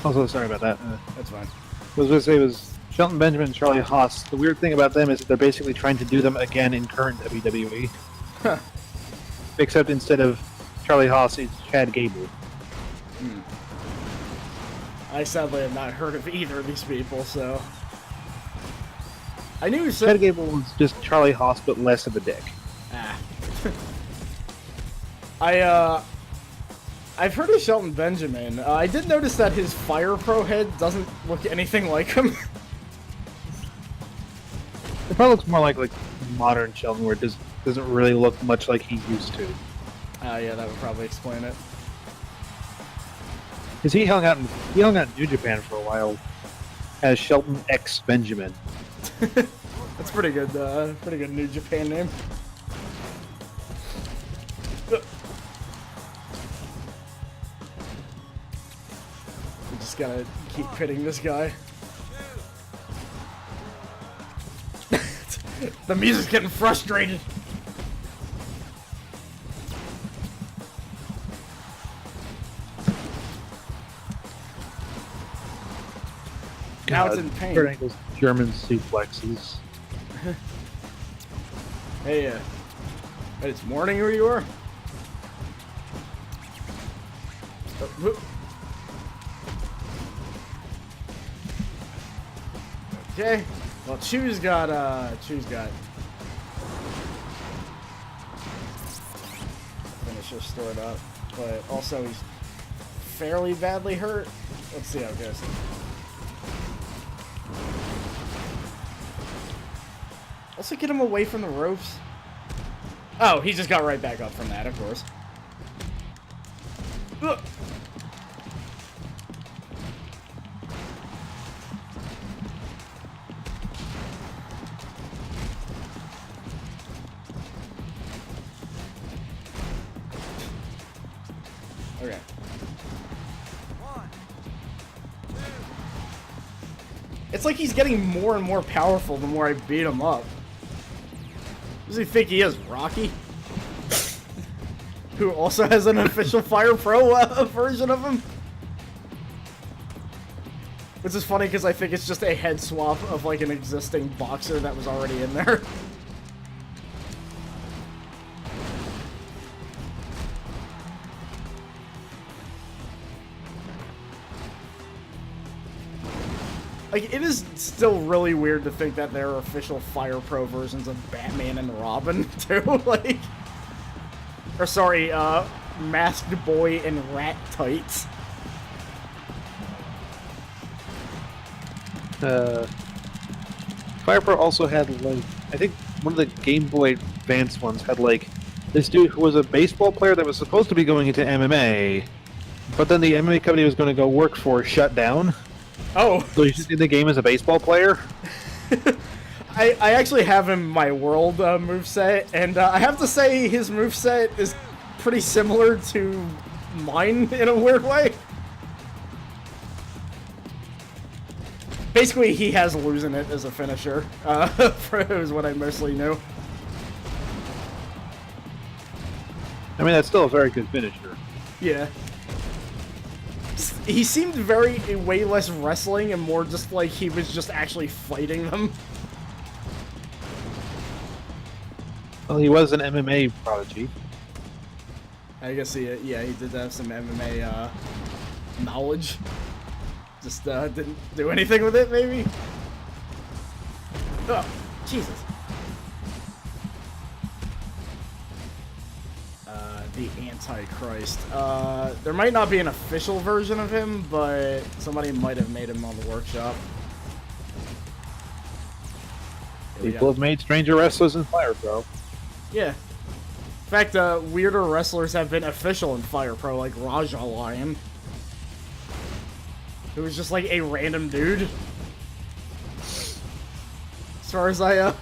Also, sorry about that. That's fine. What I was going to say was Shelton Benjamin and Charlie Haas. The weird thing about them is that they're basically trying to do them again in current WWE. Huh. Except instead of Charlie Haas, it's Chad Gable. I sadly have not heard of either of these people, so... I knew Chad Gable was just Charlie Haas, but less of a dick. Ah. I've heard of Shelton Benjamin. I did notice that his Fire Pro head doesn't look anything like him. It probably looks more like modern Shelton, where it doesn't really look much like he used to. Yeah, that would probably explain it. Because he hung out in New Japan for a while as Shelton X Benjamin. That's pretty good New Japan name. We just gotta keep pitting this guy. The music's getting frustrated. Now it's in pain. Kurt Angle's German suplexes. Hey, it's morning where you are? Okay. Well, Chu's got finisher stored up, but also he's fairly badly hurt. Let's see how it goes. Also get him away from the ropes. Oh, he just got right back up from that, of course. Ugh. Okay. It's like he's getting more and more powerful the more I beat him up. Does he think he is, Rocky? Who also has an official Fire Pro version of him? Which is funny because I think it's just a head swap of like an existing boxer that was already in there. Like, it is still really weird to think that there are official Fire Pro versions of Batman and Robin, too. Like, or sorry, Masked Boy and Rat Tights. Fire Pro also had, like, I think one of the Game Boy Advance ones had, like, this dude who was a baseball player that was supposed to be going into MMA, but then the MMA company was going to go work for shut down. Oh. So he's just in the game as a baseball player? I actually have him in my world moveset, and I have to say his moveset is pretty similar to mine in a weird way. Basically, he has losing it as a finisher, is what I mostly knew. I mean, that's still a very good finisher. Yeah. He seemed way less wrestling and more just like he was just actually fighting them. Well, he was an MMA prodigy. I guess he did have some MMA knowledge. Just didn't do anything with it, maybe? Oh, Jesus. The Antichrist. There might not be an official version of him, but somebody might have made him on the workshop. People have made stranger wrestlers in Fire Pro. Yeah. In fact, weirder wrestlers have been official in Fire Pro, like Raja Lion. Who was just like a random dude. As far as I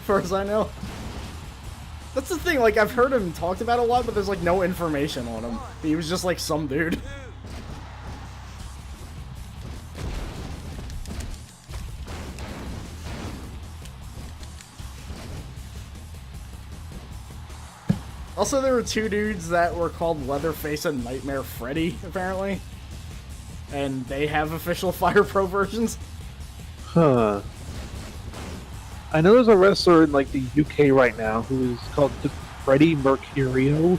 know. That's the thing, like, I've heard him talked about a lot, but there's, like, no information on him. He was just, like, some dude. Also, there were two dudes that were called Leatherface and Nightmare Freddy, apparently. And they have official Fire Pro versions. Huh. I know there's a wrestler in, like, the UK right now who is called Freddie Mercurio.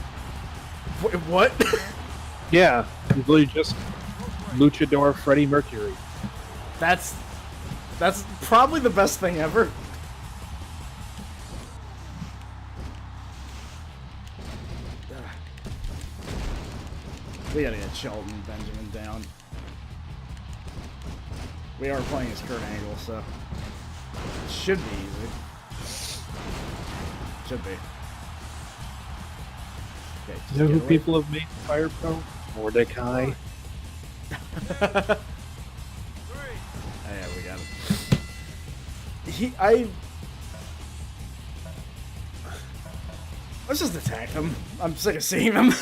Wait, what? Yeah, he's literally just Luchador Freddie Mercury. That's probably the best thing ever. We gotta get Shelton Benjamin down. We are playing as Kurt Angle, so it should be easy. Should be. Okay, You know who people have made Fire Pro? Mordecai. Oh, yeah, we got him. Let's just attack him. I'm sick of seeing him.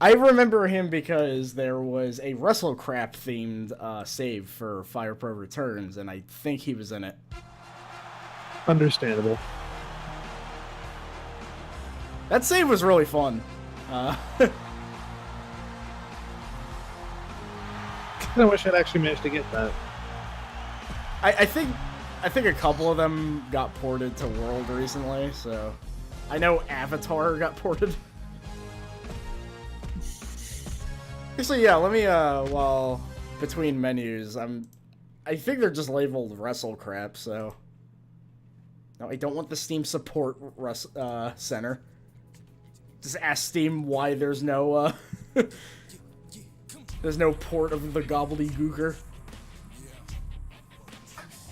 I remember him because there was a WrestleCrap themed save for Fire Pro Returns, and I think he was in it. Understandable. That save was really fun. I wish I'd actually managed to get that. I think a couple of them got ported to World recently, so I know Avatar got ported. Actually, yeah, let me while between menus, I think they're just labeled WrestleCrap, so no, I don't want the Steam support center. Just ask Steam why there's no there's no port of the gobbledygooker.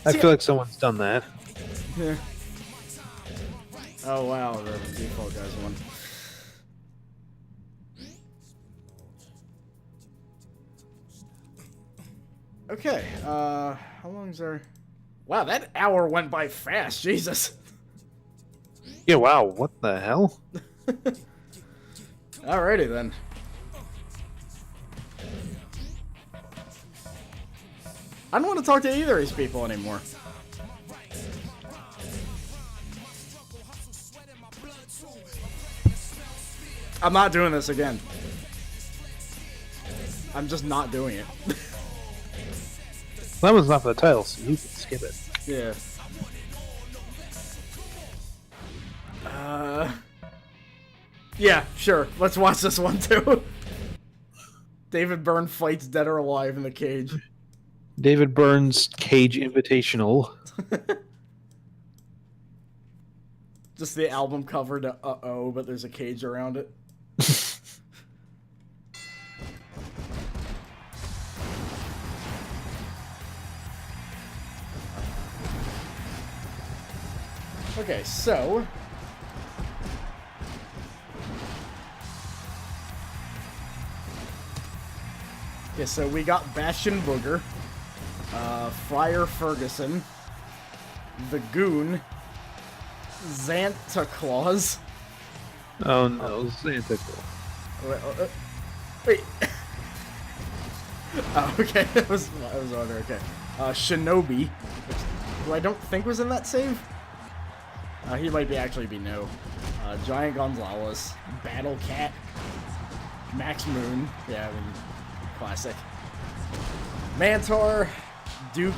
I feel like someone's done that. Yeah. Oh wow, the default guys won. Okay, how long is there? Wow, that hour went by fast, Jesus. Yeah, wow, what the hell? Alrighty then. I don't want to talk to either of these people anymore. I'm not doing this again. I'm just not doing it. That one's not for the title, so you can skip it. Yeah. Yeah, sure. Let's watch this one too. David Byrne fights Dead or Alive in the cage. David Byrne's Cage Invitational. Just the album cover to Uh-Oh, but there's a cage around it. Okay, so yeah, so we got Bastion Booger, Friar Ferguson, the Goon, Santa Claus. Oh no, Santa Claus. Wait. Oh, okay. I was wondering. Okay. Shinobi, who I don't think was in that save. He might actually be new. Giant Gonzalez, Battle Cat, Max Moon. Yeah, I mean, classic. Mantor, Duke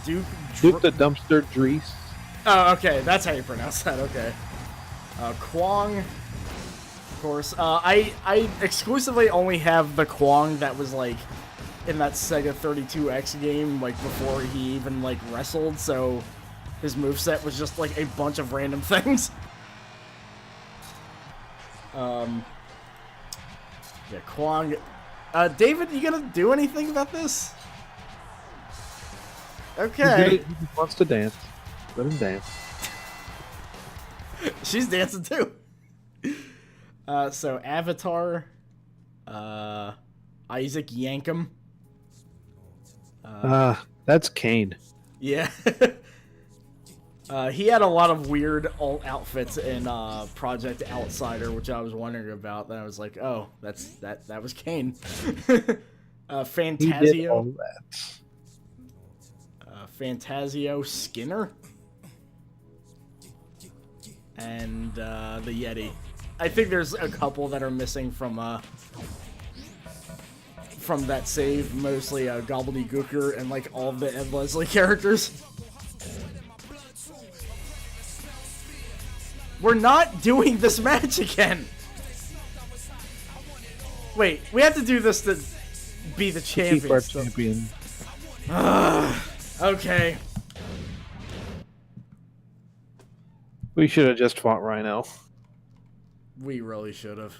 Duke the Dumpster Drees. Oh, okay, that's how you pronounce that. Okay. Kwong, of course. I exclusively only have the Kwong that was like in that Sega 32X game, like before he even like wrestled. So his moveset was just like a bunch of random things. Yeah, Kwong. David, you gonna do anything about this? Okay. He wants to dance. Let him dance. She's dancing too. So Avatar, Isaac Yankum. That's Kane. Yeah. He had a lot of weird alt outfits in Project Outsider, which I was wondering about. Then I was like, oh, that was Kane. Fantasio. He did all that. Fantasio Skinner. And the Yeti. I think there's a couple that are missing from that save, mostly Gobbledygooker and like all the Ed Leslie characters. We're not doing this match again. Wait, we have to do this to be the champion. Keep our champion. Okay. We should have just fought Rhino. We really should have.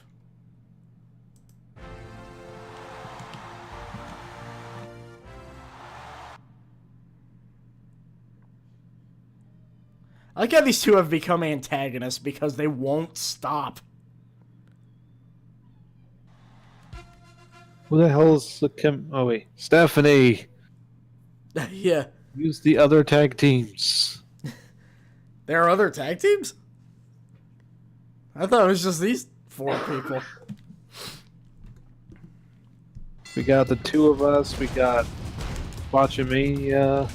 I like how these two have become antagonists because they won't stop. Who the hell's the Oh wait, Stephanie. Yeah. Use the other tag teams. There are other tag teams? I thought it was just these 4 people. We got the 2 of us. We got Botchamania.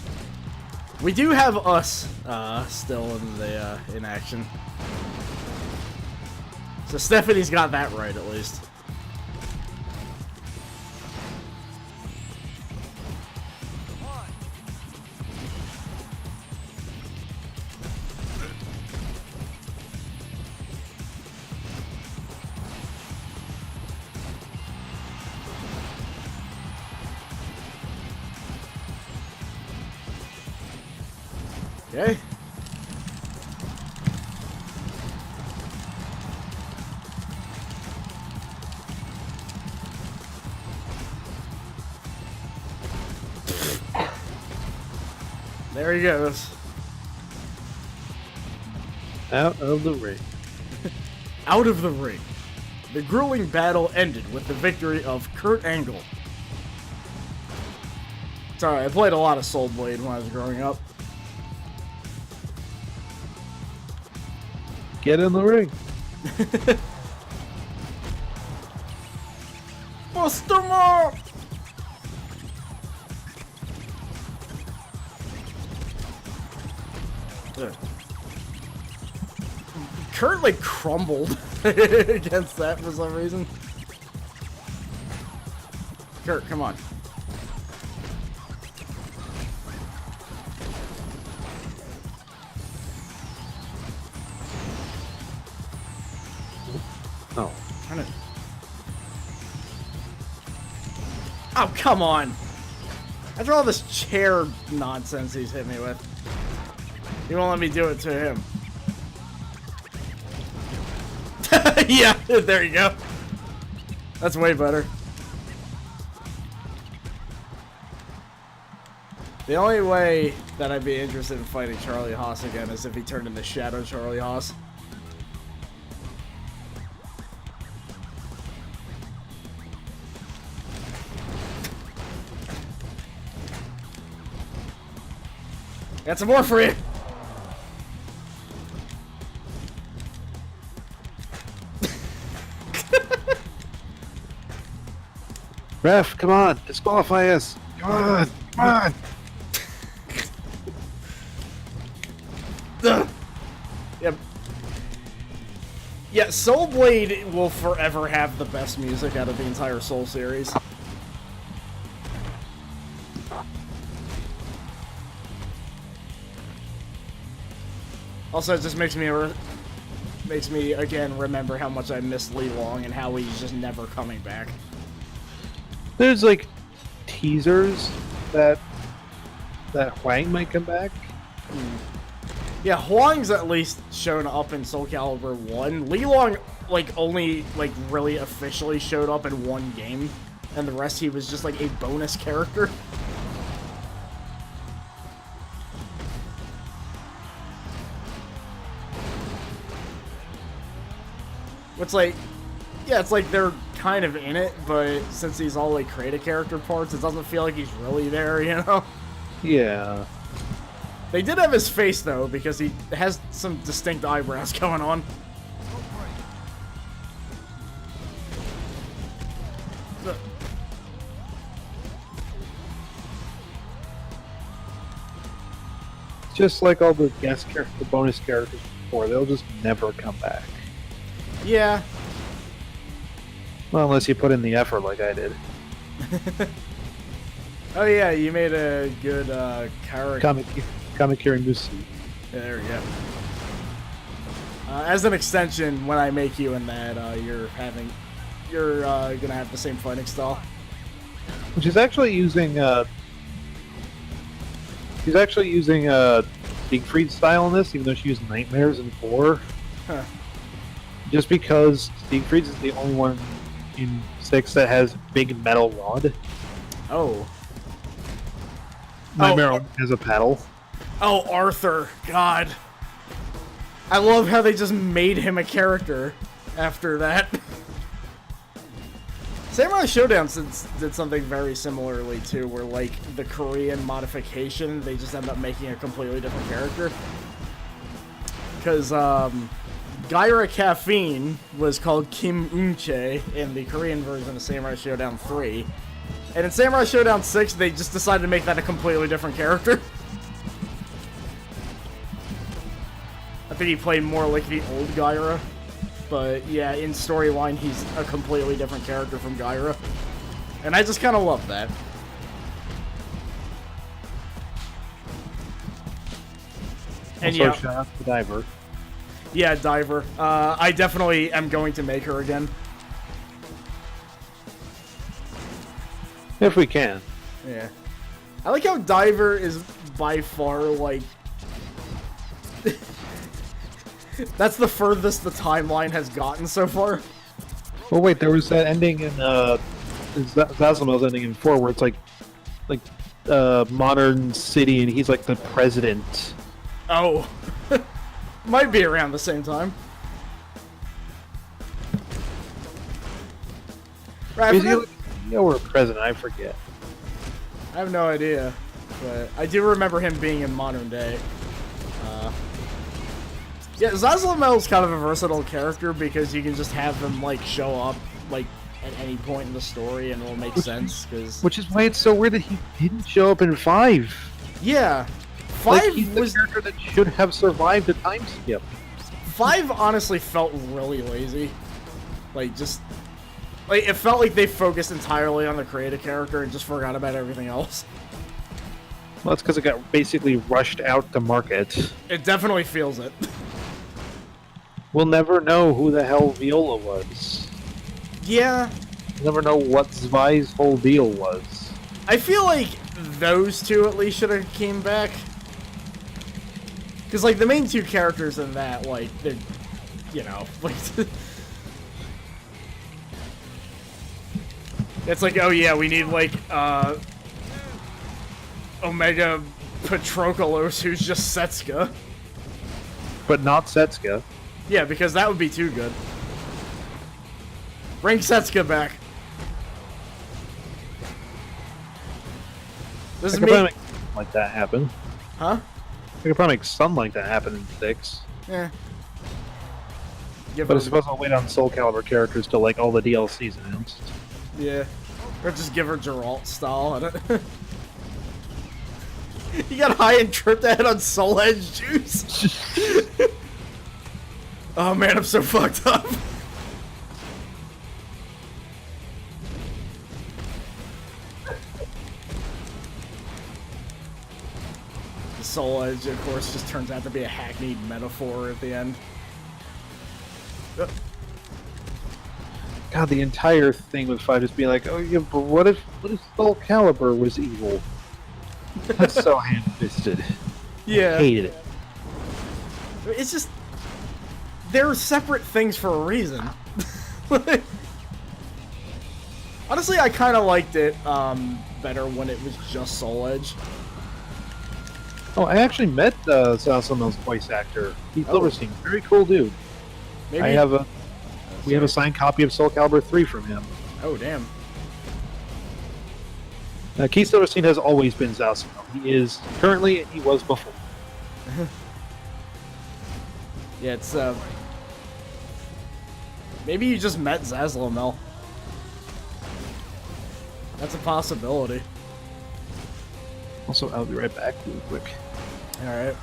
We do have us still in action. So Stephanie's got that right at least. Okay. There he goes. Out of the ring. Out of the ring. The grueling battle ended with the victory of Kurt Angle. Sorry, I played a lot of Soul Blade when I was growing up. Get in the ring. Bust him up! Kurt like crumbled against that for some reason. Kurt, come on. Oh. Oh, come on. After all this chair nonsense he's hit me with. He won't let me do it to him. Yeah, there you go. That's way better. The only way that I'd be interested in fighting Charlie Haas again is if he turned into Shadow Charlie Haas. Got some more for you. Ref, come on, disqualify us. Come on, come on. Yep. Yeah, Soul Blade will forever have the best music out of the entire Soul series. Also, it just makes me again remember how much I missed Lee Long and how he's just never coming back. There's like teasers that Huang might come back. Yeah, Huang's at least shown up in Soul Calibur 1. Lee Long like only like really officially showed up in one game, and the rest he was just like a bonus character. It's like, yeah, it's like they're kind of in it, but since he's all like creative character parts, it doesn't feel like he's really there, you know? Yeah. They did have his face, though, because he has some distinct eyebrows going on. Just like all the guest characters, the bonus characters before, they'll just never come back. Yeah. Well, unless you put in the effort like I did. Oh yeah, you made a good character. Kamakiri Musi. Yeah, there we go. As an extension, when I make you in that, you're gonna have the same fighting style. Which is actually using she's actually using Siegfried's style in this, even though she used Nightmares in 4. Huh. Just because Siegfried's is the only one in 6 that has big metal rod. Oh. Nightmare has a paddle. Oh, Arthur. God. I love how they just made him a character after that. Samurai Showdown did something very similarly too, where like the Korean modification, they just end up making a completely different character. Because Gaira Caffeine was called Kim Eun-chae in the Korean version of Samurai Showdown 3. And in Samurai Showdown 6, they just decided to make that a completely different character. I think he played more like the old Gaira. But yeah, in storyline, he's a completely different character from Gaira. And I just kind of love that. And also, yeah, shout out to Diver. Yeah, Diver. I definitely am going to make her again. If we can. Yeah. I like how Diver is by far, like... That's the furthest the timeline has gotten so far. Well, wait, there was that ending in, Zazumel's ending in 4 where it's like, modern city and he's like the president. Oh. Might be around the same time. Right, Is he like, or president? I forget. I have no idea. But I do remember him being in modern day. Yeah, Zazumel's kind of a versatile character because you can just have him, like, show up, like, at any point in the story and it'll make sense, because... Which is why it's so weird that he didn't show up in 5. Yeah. 5 like, he's the character that should have survived a time skip. 5 honestly felt really lazy. Like, just... Like, it felt like they focused entirely on the creative character and just forgot about everything else. Well, that's because it got basically rushed out to market. It definitely feels it. We'll never know who the hell Viola was. Yeah. We'll never know what Zwei's whole deal was. I feel like those two at least should have came back. Because, like, the main two characters in that, like, they're, you know, like... It's like, oh yeah, we need, like, Omega Patroklos, who's just Setsuka. But not Setsuka. Yeah, because that would be too good. Bring Setsuka back. This is me. Probably make something like that happen. Huh? I could probably make something like that happen in 6. Yeah. But I suppose I'll wait on Soul Calibur characters till, like, all the DLC's announced. Yeah. Or just give her Geralt style. You got high and tripped ahead on Soul Edge juice? Oh man, I'm so fucked up. The Soul Edge, of course, just turns out to be a hackneyed metaphor at the end. God, the entire thing with 5 just being like, oh yeah, but what if Soul Calibur was evil? That's so ham-fisted. Yeah. I hated it. It's just... They're separate things for a reason. Honestly, I kind of liked it better when it was just Soul Edge. Oh, I actually met Zazumel's voice actor, Keith Silverstein. Very cool dude. Maybe... We have a signed copy of Soul Calibur 3 from him. Oh, damn. Keith Silverstein has always been Zazumel. He is currently, and he was before. Yeah, it's maybe you just met Zazzlemel. That's a possibility. Also, I'll be right back real quick. All right.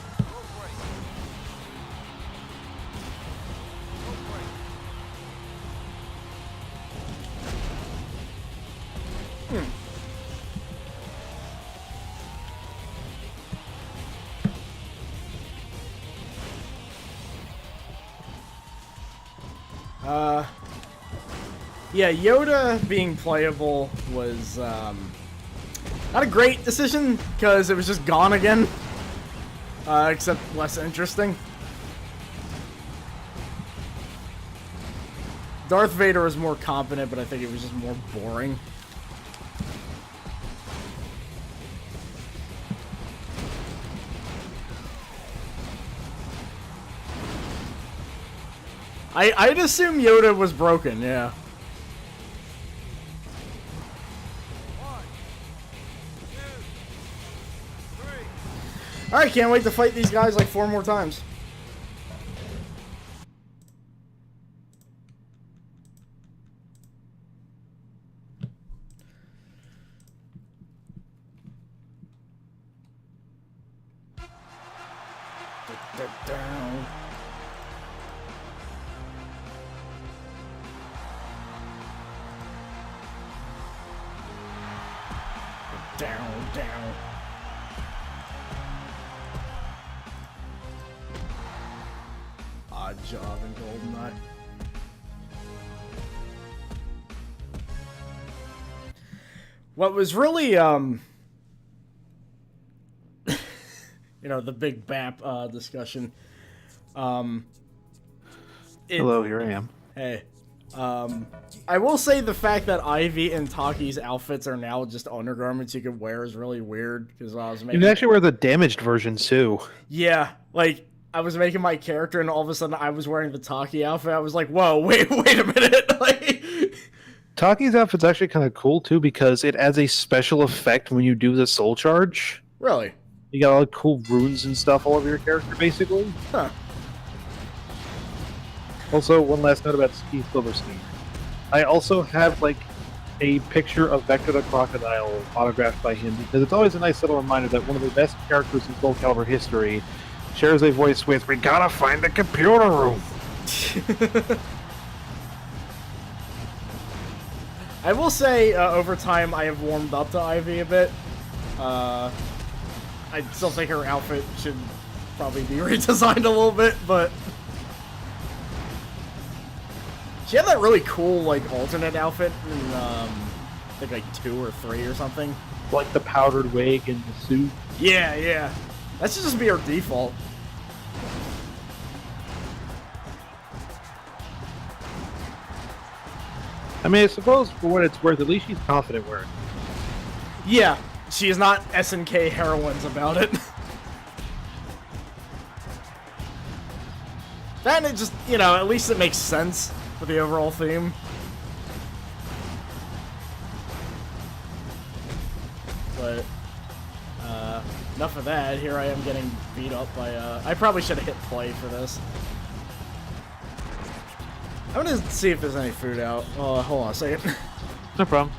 Yeah, Yoda being playable was not a great decision because it was just gone again, except less interesting. Darth Vader was more competent, but I think it was just more boring. I'd assume Yoda was broken, yeah. Alright, can't wait to fight these guys like 4 more times. Down. Down. Odd job in GoldenEye. What was really, you know, the big BAP discussion. Hello, here I am. Hey. I will say the fact that Ivy and Taki's outfits are now just undergarments you can wear is really weird. Because I was making... You can actually wear the damaged version, too. Yeah, like, I was making my character and all of a sudden I was wearing the Taki outfit. I was like, whoa, wait a minute. Like... Taki's outfit's actually kind of cool, too, because it adds a special effect when you do the soul charge. Really? You got all the cool runes and stuff all over your character, basically. Huh. Also, one last note about Keith Silverstein. I also have, like, a picture of Vector the Crocodile autographed by him, because it's always a nice little reminder that one of the best characters in Soul Calibur history shares a voice with, "We gotta find the computer room." I will say, over time, I have warmed up to Ivy a bit. I still think her outfit should probably be redesigned a little bit, but... She had that really cool, like, alternate outfit in, I think, like, 2 or 3 or something. Like the powdered wig and the suit. Yeah. That should just be her default. I mean, I suppose for what it's worth, at least she's confident wearing it. Yeah, she is not SNK heroines about it. Then it just, you know, at least it makes sense for the overall theme. But, enough of that. Here I am getting beat up by, I probably should have hit play for this. I'm gonna see if there's any food out. Oh, hold on a second. No problem.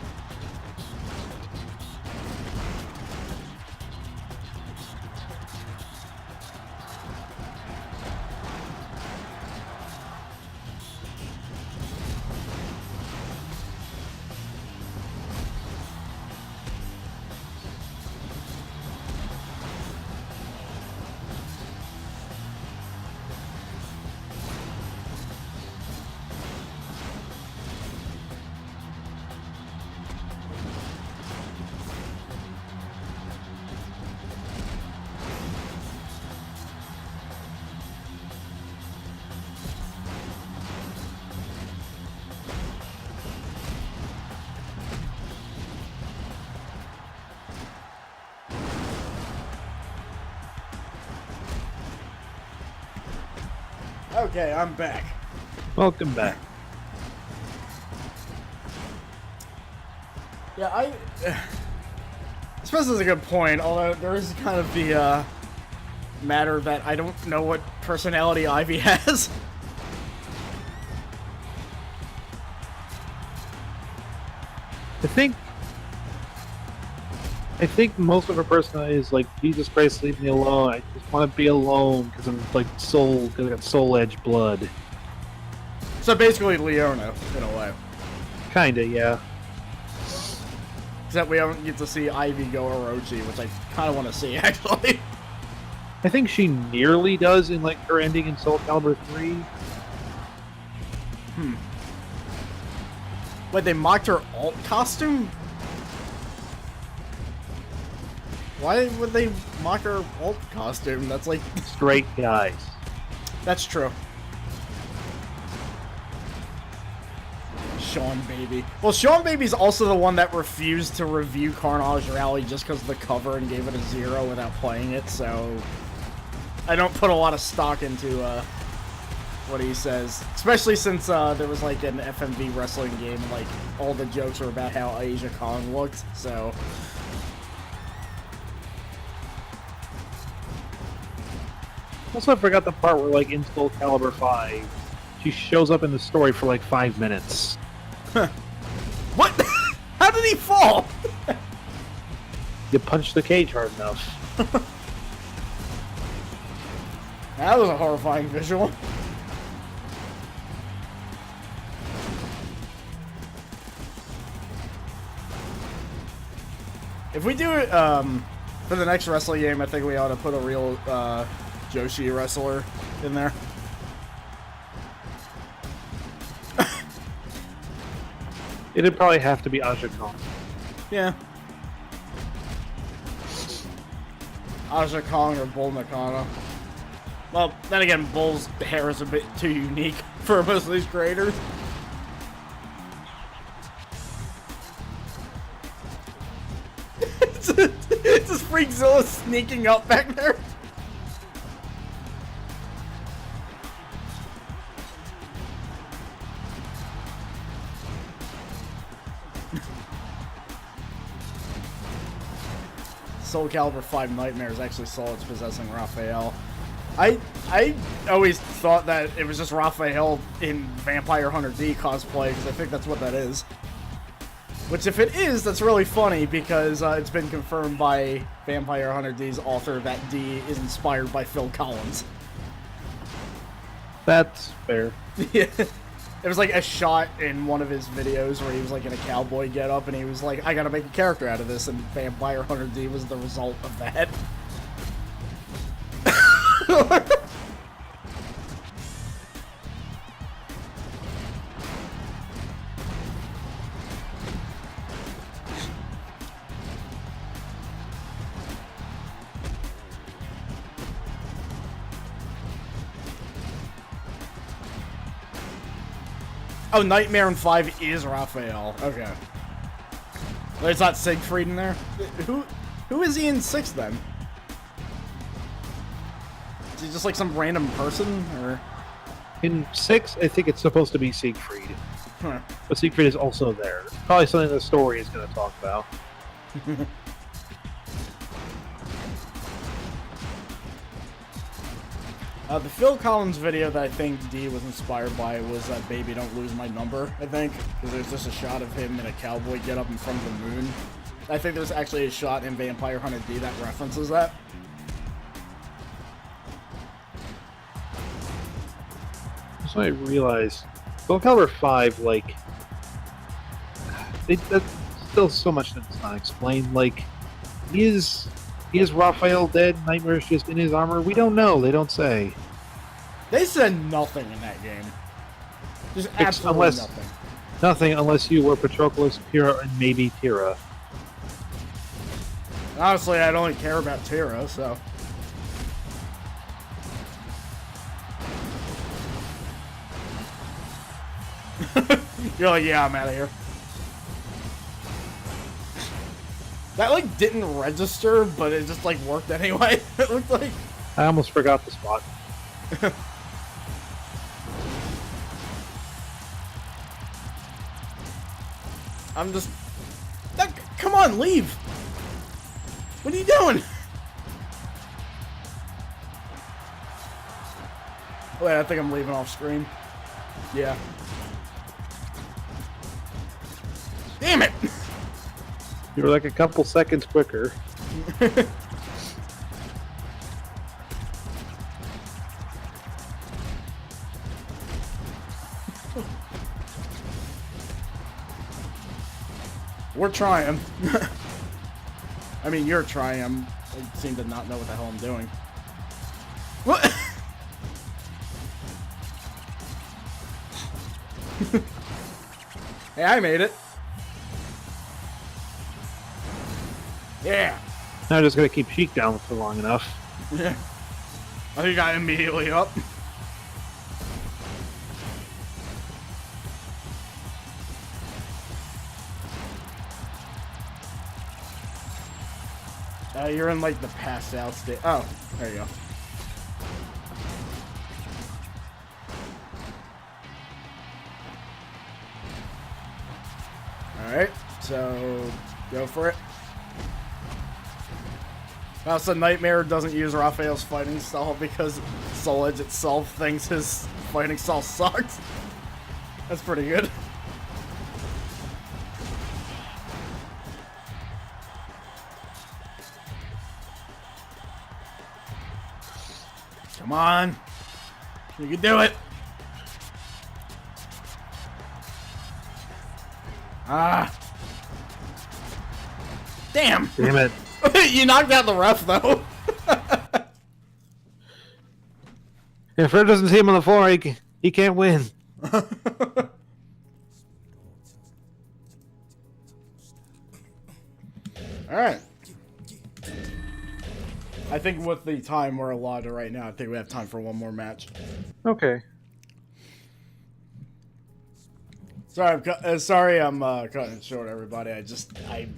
Okay, I'm back. Welcome back. Yeah, I suppose that's a good point, although there is kind of the matter that I don't know what personality Ivy has. I think most of her personality is like, Jesus Christ, leave me alone. I just want to be alone because I'm like because I got soul edge blood. So basically Leona, in a way. Kinda, yeah. Except we don't get to see Ivy go Orochi, which I kind of want to see, actually. I think she nearly does in like her ending in Soul Calibur 3. Wait, they mocked her alt costume? Why would they mock her alt costume? That's like... Straight guys. That's true. Sean Baby. Well, Sean Baby's also the one that refused to review Carnage Rally just because of the cover and gave it a 0 without playing it, so... I don't put a lot of stock into, what he says. Especially since, there was, like, an FMV wrestling game, and, like, all the jokes were about how Asia Kong looked, so... Also, I forgot the part where, like, in Soul Calibur 5, she shows up in the story for, like, 5 minutes. What? How did he fall? You punch the cage hard enough. That was a horrifying visual. If we do it, for the next wrestling game, I think we ought to put a real, Joshi wrestler in there. It'd probably have to be Aja Kong. Yeah. Aja Kong or Bull Nakano. Well, then again, Bull's hair is a bit too unique for most of these creators. It's just Freakzilla sneaking up back there. Soul Calibur 5 Nightmares actually saw it's possessing Raphael. I always thought that it was just Raphael in Vampire Hunter D cosplay, because I think that's what that is. Which, if it is, that's really funny, because it's been confirmed by Vampire Hunter D's author that D is inspired by Phil Collins. That's fair. Yeah. There was like a shot in one of his videos where he was like in a cowboy getup, and he was like, I gotta make a character out of this, and Vampire Hunter D was the result of that. Oh, Nightmare in 5 is Raphael. Okay. Well, it's not Siegfried in there? Who is he in 6 then? Is he just like some random person, or? In 6, I think it's supposed to be Siegfried. Huh. But Siegfried is also there. Probably something the story is going to talk about. The Phil Collins video that I think D was inspired by was Baby Don't Lose My Number, I think. Because there's just a shot of him in a cowboy getup in front of the moon. I think there's actually a shot in Vampire Hunter D that references that. So I realized, Soul Calibur 5, like, that's still so much that's not explained. Like, is Raphael dead? Nightmare's just in his armor? We don't know. They don't say. They said nothing in that game. Just absolutely nothing. Nothing unless you were Patroclus, Pyrrha, and maybe Tira. Honestly, I don't really care about Tira, so... You're like, yeah, I'm out of here. That, like, didn't register, but it just, like, worked anyway. It looked like... I almost forgot the spot. I'm just... Come on, leave! What are you doing? Wait, I think I'm leaving off screen. Yeah. Damn it! You were like a couple seconds quicker. We're trying. I mean, you're trying. I seem to not know what the hell I'm doing. What? Hey, I made it. Yeah. Now I'm just gonna keep Sheik down for long enough. Yeah. I think I immediately up. You're in like the passed out state. Oh, there you go. Alright, so go for it. That's a Nightmare doesn't use Raphael's fighting style because Soul Edge itself thinks his fighting style sucks. That's pretty good. Come on. You can do it. Ah. Damn. Damn it. You knocked out the ref, though. If Fred doesn't see him on the floor, he can't win. Alright. I think with the time we're allotted right now, I think we have time for one more match. Okay. Sorry, I'm cutting it short, everybody. I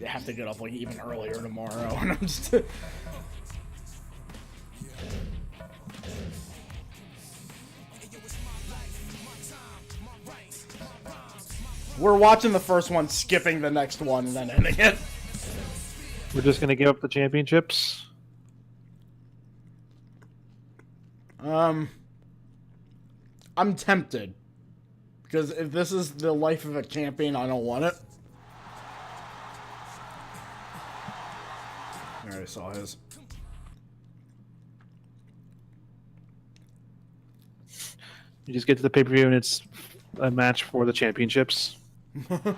have to get up like even earlier tomorrow, and I'm just. We're watching the first one, skipping the next one, and then ending it. We're just gonna give up the championships. I'm tempted. Because if this is the life of a champion, I don't want it. I already saw his. You just get to the pay-per-view and it's a match for the championships. Alright,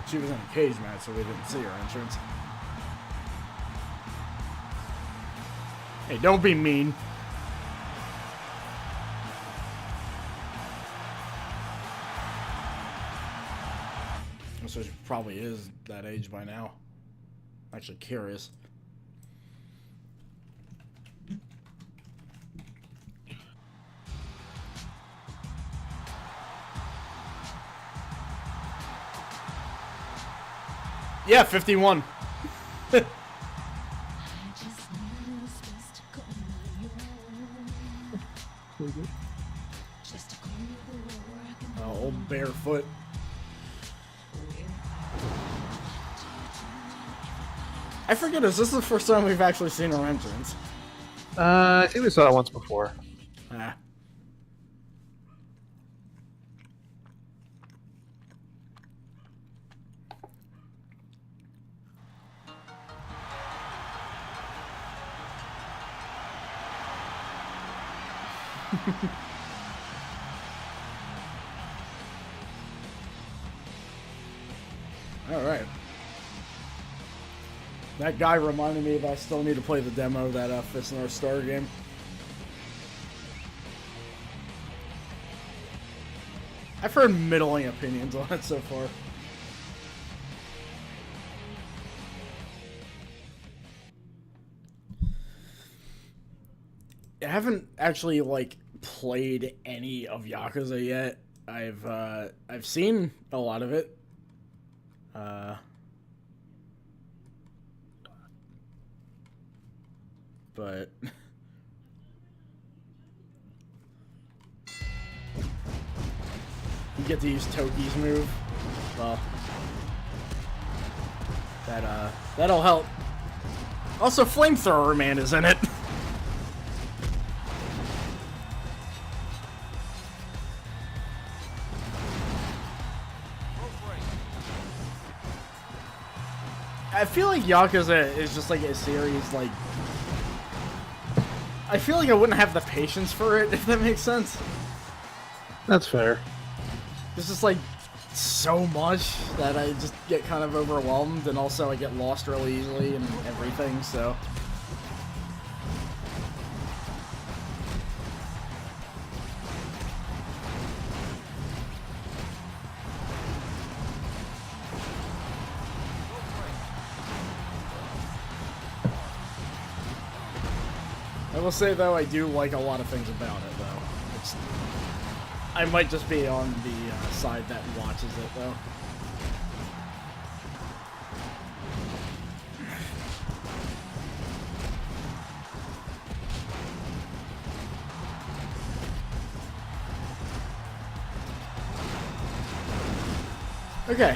she was in a cage match, so we didn't see her entrance. Hey, don't be mean. So she probably is that age by now. Actually curious. Yeah, 51. Old barefoot. I forget, is this the first time we've actually seen her entrance? I think we saw it once before. Ah. Alright. That guy reminded me that I still need to play the demo of that Fist North Star game. I've heard middling opinions on it so far. I haven't actually like played any of Yakuza yet. I've seen a lot of it. But you get to use Toki's move. Well, That'll help. Also, Flamethrower Man is in it. I feel like Yakuza is just like a series, like... I feel like I wouldn't have the patience for it, if that makes sense. That's fair. There's just like so much that I just get kind of overwhelmed, and also I get lost really easily and everything, so... I will say, though, I do like a lot of things about it, though. I might just be on the side that watches it, though. Okay.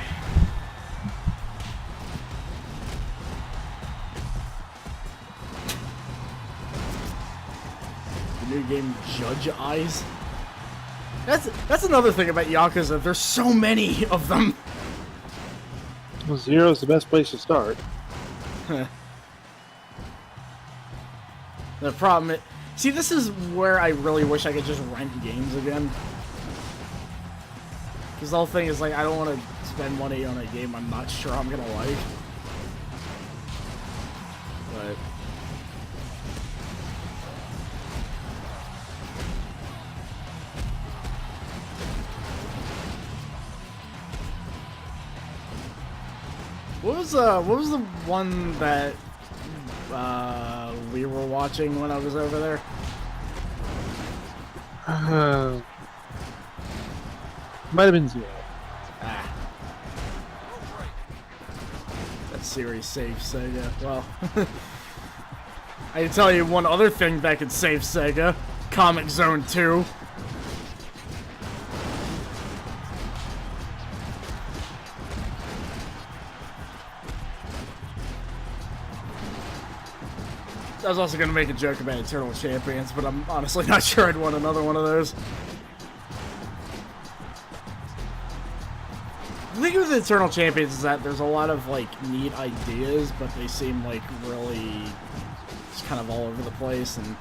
New game, Judge Eyes. That's another thing about Yakuza. There's so many of them. Well, Zero's the best place to start. The problem is, see, this is where I really wish I could just rent games again. Because the whole thing is like, I don't want to spend money on a game I'm not sure I'm gonna like. But what was the one that we were watching when I was over there? Might have been Zero. Ah. That series saved Sega. Well, I can tell you one other thing that could save Sega. Comic Zone 2. I was also going to make a joke about Eternal Champions, but I'm honestly not sure I'd want another one of those. The thing with Eternal Champions is that there's a lot of, like, neat ideas, but they seem, like, really just kind of all over the place, and...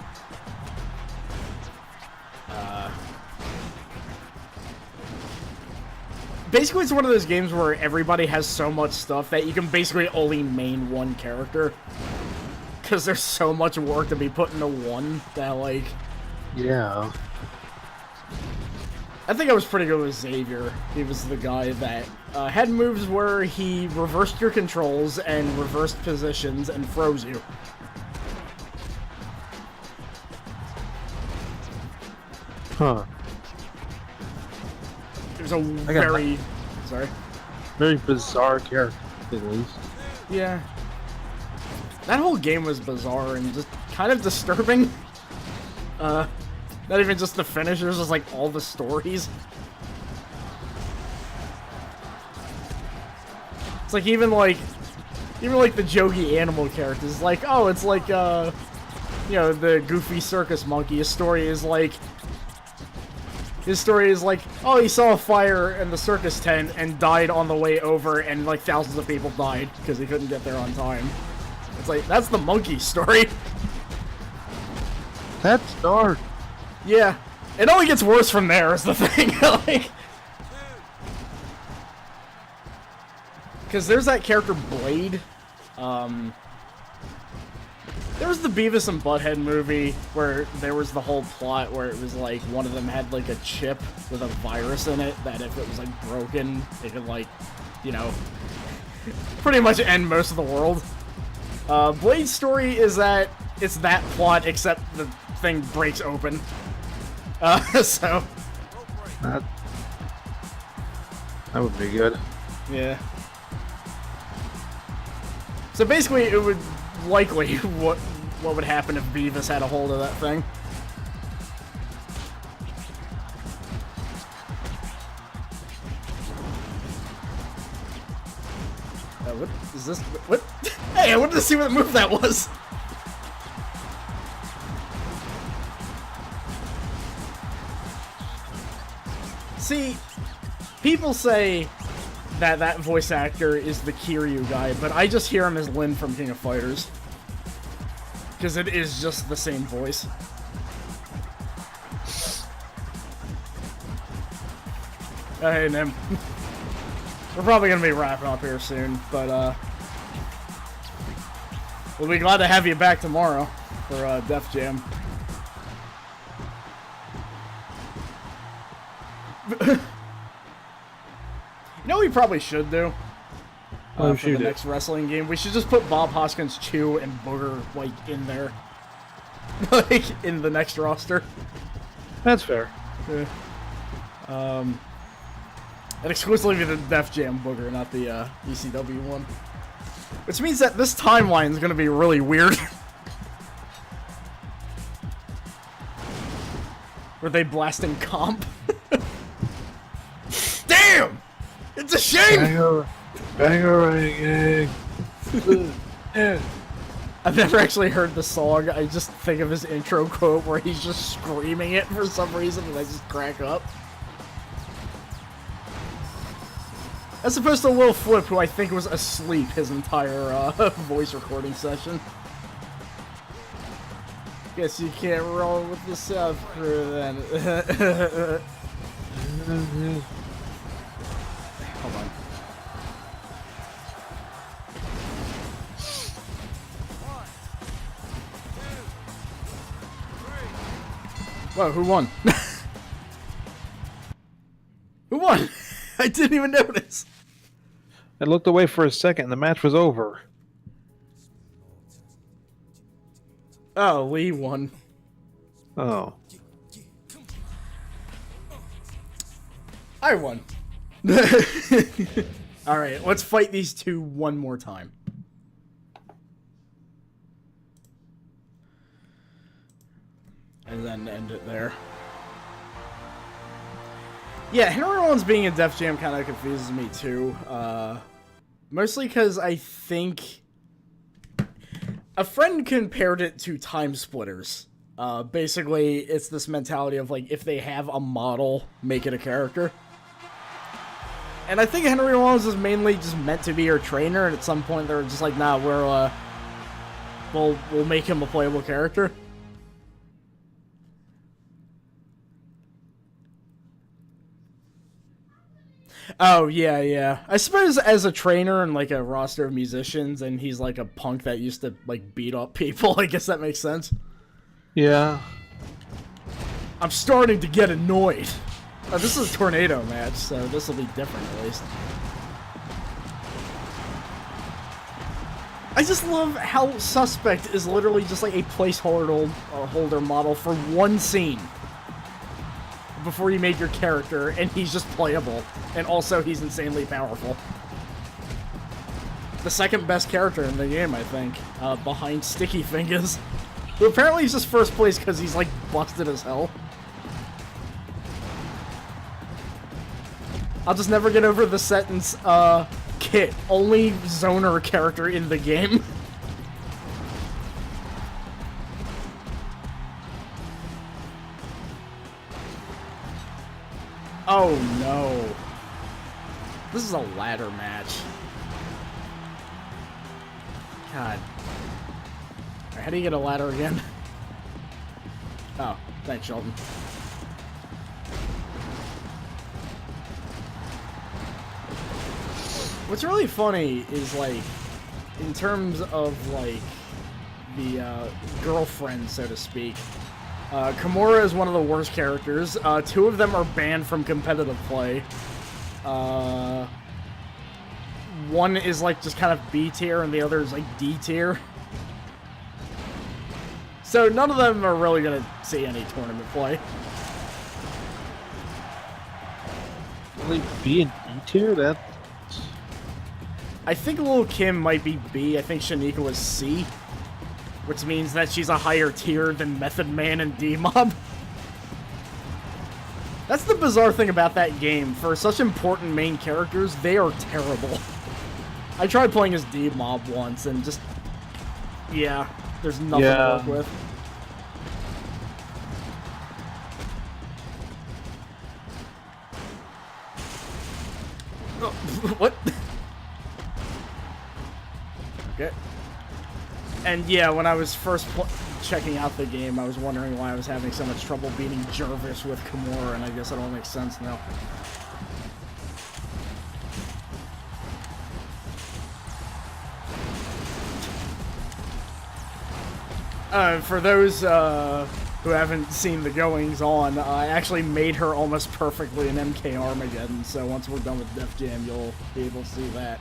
basically, it's one of those games where everybody has so much stuff that you can basically only main one character. Because there's so much work to be put into one that, like... Yeah. I think I was pretty good with Xavier. He was the guy that had moves where he reversed your controls and reversed positions and froze you. Huh. It was a very... Sorry? Very bizarre character, at least. Yeah. That whole game was bizarre and just kind of disturbing. Not even just the finishers, just like all the stories. It's like even like the jokey animal characters, like, oh, it's like you know, the goofy circus monkey. His story is like, oh, he saw a fire in the circus tent and died on the way over, and like thousands of people died because he couldn't get there on time. It's like, that's the monkey story. That's dark. Yeah. It only gets worse from there, is the thing. Like, because there's that character Blade. There was the Beavis and Butthead movie where there was the whole plot where it was like one of them had like a chip with a virus in it that if it was like broken, it could like, you know, pretty much end most of the world. Blade's story is that it's that plot, except the thing breaks open. So... That would be good. Yeah. So basically, it would likely what would happen if Beavis had a hold of that thing. What? Is this... What? Hey, I wanted to see what move that was! See, people say that that voice actor is the Kiryu guy, but I just hear him as Lin from King of Fighters. Because it is just the same voice. Hey, Nim. We're probably gonna be wrapping up here soon, but, we'll be glad to have you back tomorrow for, Def Jam. You know what we probably should do? For the next wrestling game? We should just put Bob Hoskins, Chu, and Booger, like, in there. Like, in the next roster. That's fair. Yeah. And exclusively the Def Jam Booger, not the ECW one. Which means that this timeline is going to be really weird. Were they blasting comp? Damn! It's a shame! Bangarang. I've never actually heard the song. I just think of his intro quote where he's just screaming it for some reason and I just crack up. As opposed to Will Flip, who I think was asleep his entire voice recording session. Guess you can't roll with the South crew then. Hold on. Whoa, who won? Who won? I didn't even notice. I looked away for a second and the match was over. Oh, Lee won. Oh. I won. Alright, let's fight these two one more time. And then end it there. Yeah, Henry Rollins being in Def Jam kind of confuses me too. Mostly because I think a friend compared it to Time Splitters. Basically, it's this mentality of like, if they have a model, make it a character. And I think Henry Rollins is mainly just meant to be your trainer, and at some point they're just like, nah, we'll make him a playable character. Oh, yeah, yeah. I suppose as a trainer and, like, a roster of musicians, and he's, like, a punk that used to, like, beat up people, I guess that makes sense. Yeah. I'm starting to get annoyed. Oh, this is a tornado match, so this will be different, at least. I just love how Suspect is literally just, like, a placeholder holder model for one scene before you made your character, and he's just playable. And also, he's insanely powerful. The second best character in the game, I think, behind Sticky Fingers. Who apparently is just first place because he's, like, busted as hell. I'll just never get over the sentence, Kit, only Zoner character in the game. Oh no. This is a ladder match. God. Alright, how do you get a ladder again? Oh, thanks, Shelton. What's really funny is, like, in terms of, like, the, girlfriend, so to speak, Kimura is one of the worst characters. Two of them are banned from competitive play. One is, like, just kind of B tier, and the other is, like, D tier. So none of them are really gonna see any tournament play. Only B and D tier? That... I think Lil' Kim might be B. I think Shanika was C. Which means that she's a higher tier than Method Man and D-Mob. That's the bizarre thing about that game. For such important main characters, they are terrible. I tried playing as D-Mob once, and just... Yeah, there's nothing to work with. Oh, what? Okay. And yeah, when I was first checking out the game, I was wondering why I was having so much trouble beating Jervis with Kimura, and I guess it all makes sense now. For those who haven't seen the goings on, I actually made her almost perfectly in MK Armageddon, so once we're done with Def Jam, you'll be able to see that.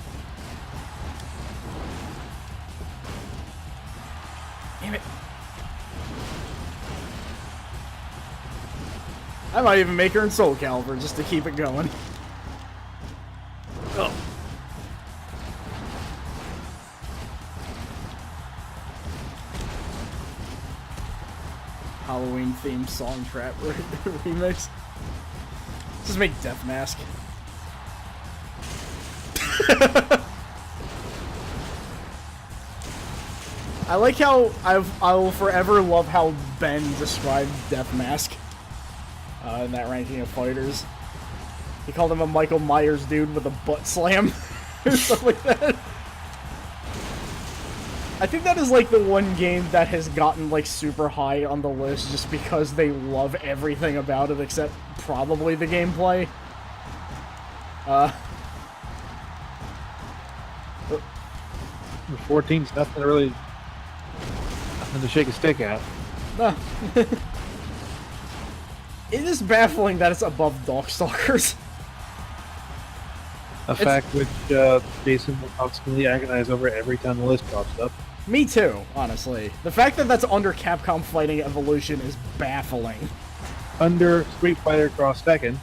Damn it. I might even make her in Soul Calibur just to keep it going. Oh. Halloween themed song trap remix. Just make Death Mask. I like how I will forever love how Ben described Death Mask in that ranking of fighters. He called him a Michael Myers dude with a butt slam or something like that. I think that is like the one game that has gotten like super high on the list just because they love everything about it except probably the gameplay. The 14's nothing really, nothing to shake a stick at. No. It is baffling that it's above Darkstalkers. A fact which Jason will constantly agonize over every time the list pops up. Me too, honestly. The fact that that's under Capcom Fighting Evolution is baffling. Under Street Fighter Cross Tekken.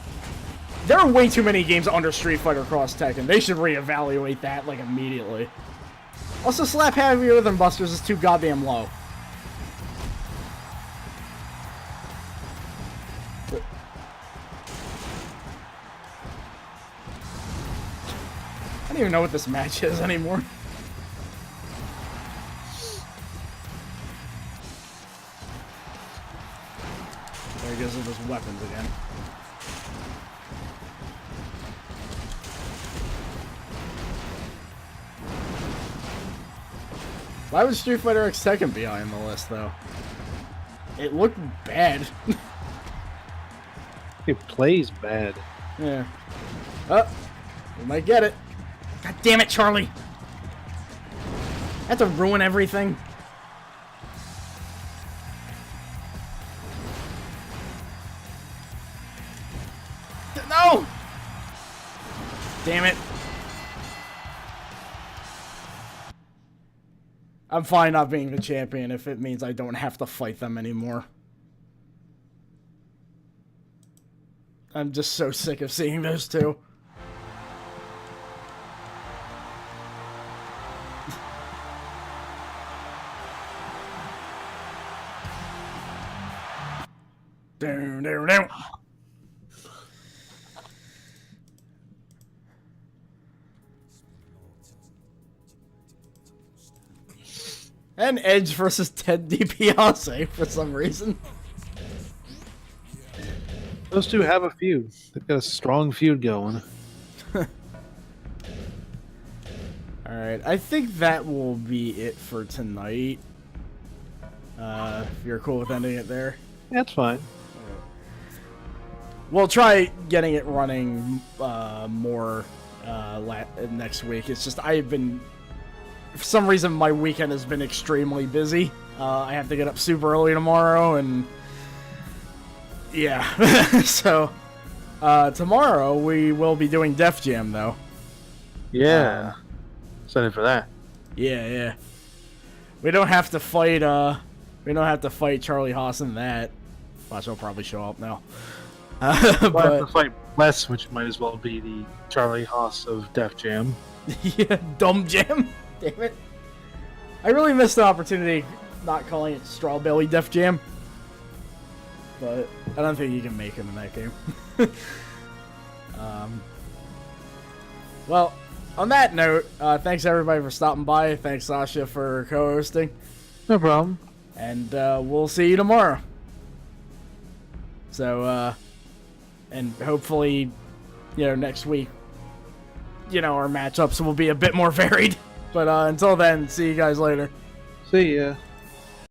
There are way too many games under Street Fighter Cross Tekken. They should reevaluate that, like, immediately. Also, Slap Heavier Than Busters is too goddamn low. I don't even know what this match is anymore. There he goes with his weapons again. Why would Street Fighter X Tekken be high on the list, though? It looked bad. It plays bad. Yeah. Oh, we might get it. God damn it, Charlie! I have to ruin everything. No! Damn it. I'm fine not being the champion if it means I don't have to fight them anymore. I'm just so sick of seeing those two. Down. And Edge versus Ted DiBiase for some reason. Those two have a feud. They've got a strong feud going. Alright, I think that will be it for tonight. If you're cool with ending it there. That's fine. We'll try getting it running more next week. It's just I've been... For some reason, my weekend has been extremely busy. I have to get up super early tomorrow, and... Yeah. So, tomorrow we will be doing Def Jam, though. Yeah. Excited for that. Yeah. We don't have to fight, Charlie Haas in that. Watch, he'll probably show up now. We'll have to fight less, which might as well be the Charlie Haas of Def Jam. Yeah, Dumb Jam. Damn it. I really missed the opportunity not calling it Strawbelly Def Jam. But I don't think you can make him in that game. Well, on that note, thanks everybody for stopping by. Thanks, Sasha, for co-hosting. No problem. And we'll see you tomorrow. So, and hopefully, next week, our matchups will be a bit more varied. But until then, see you guys later. See ya.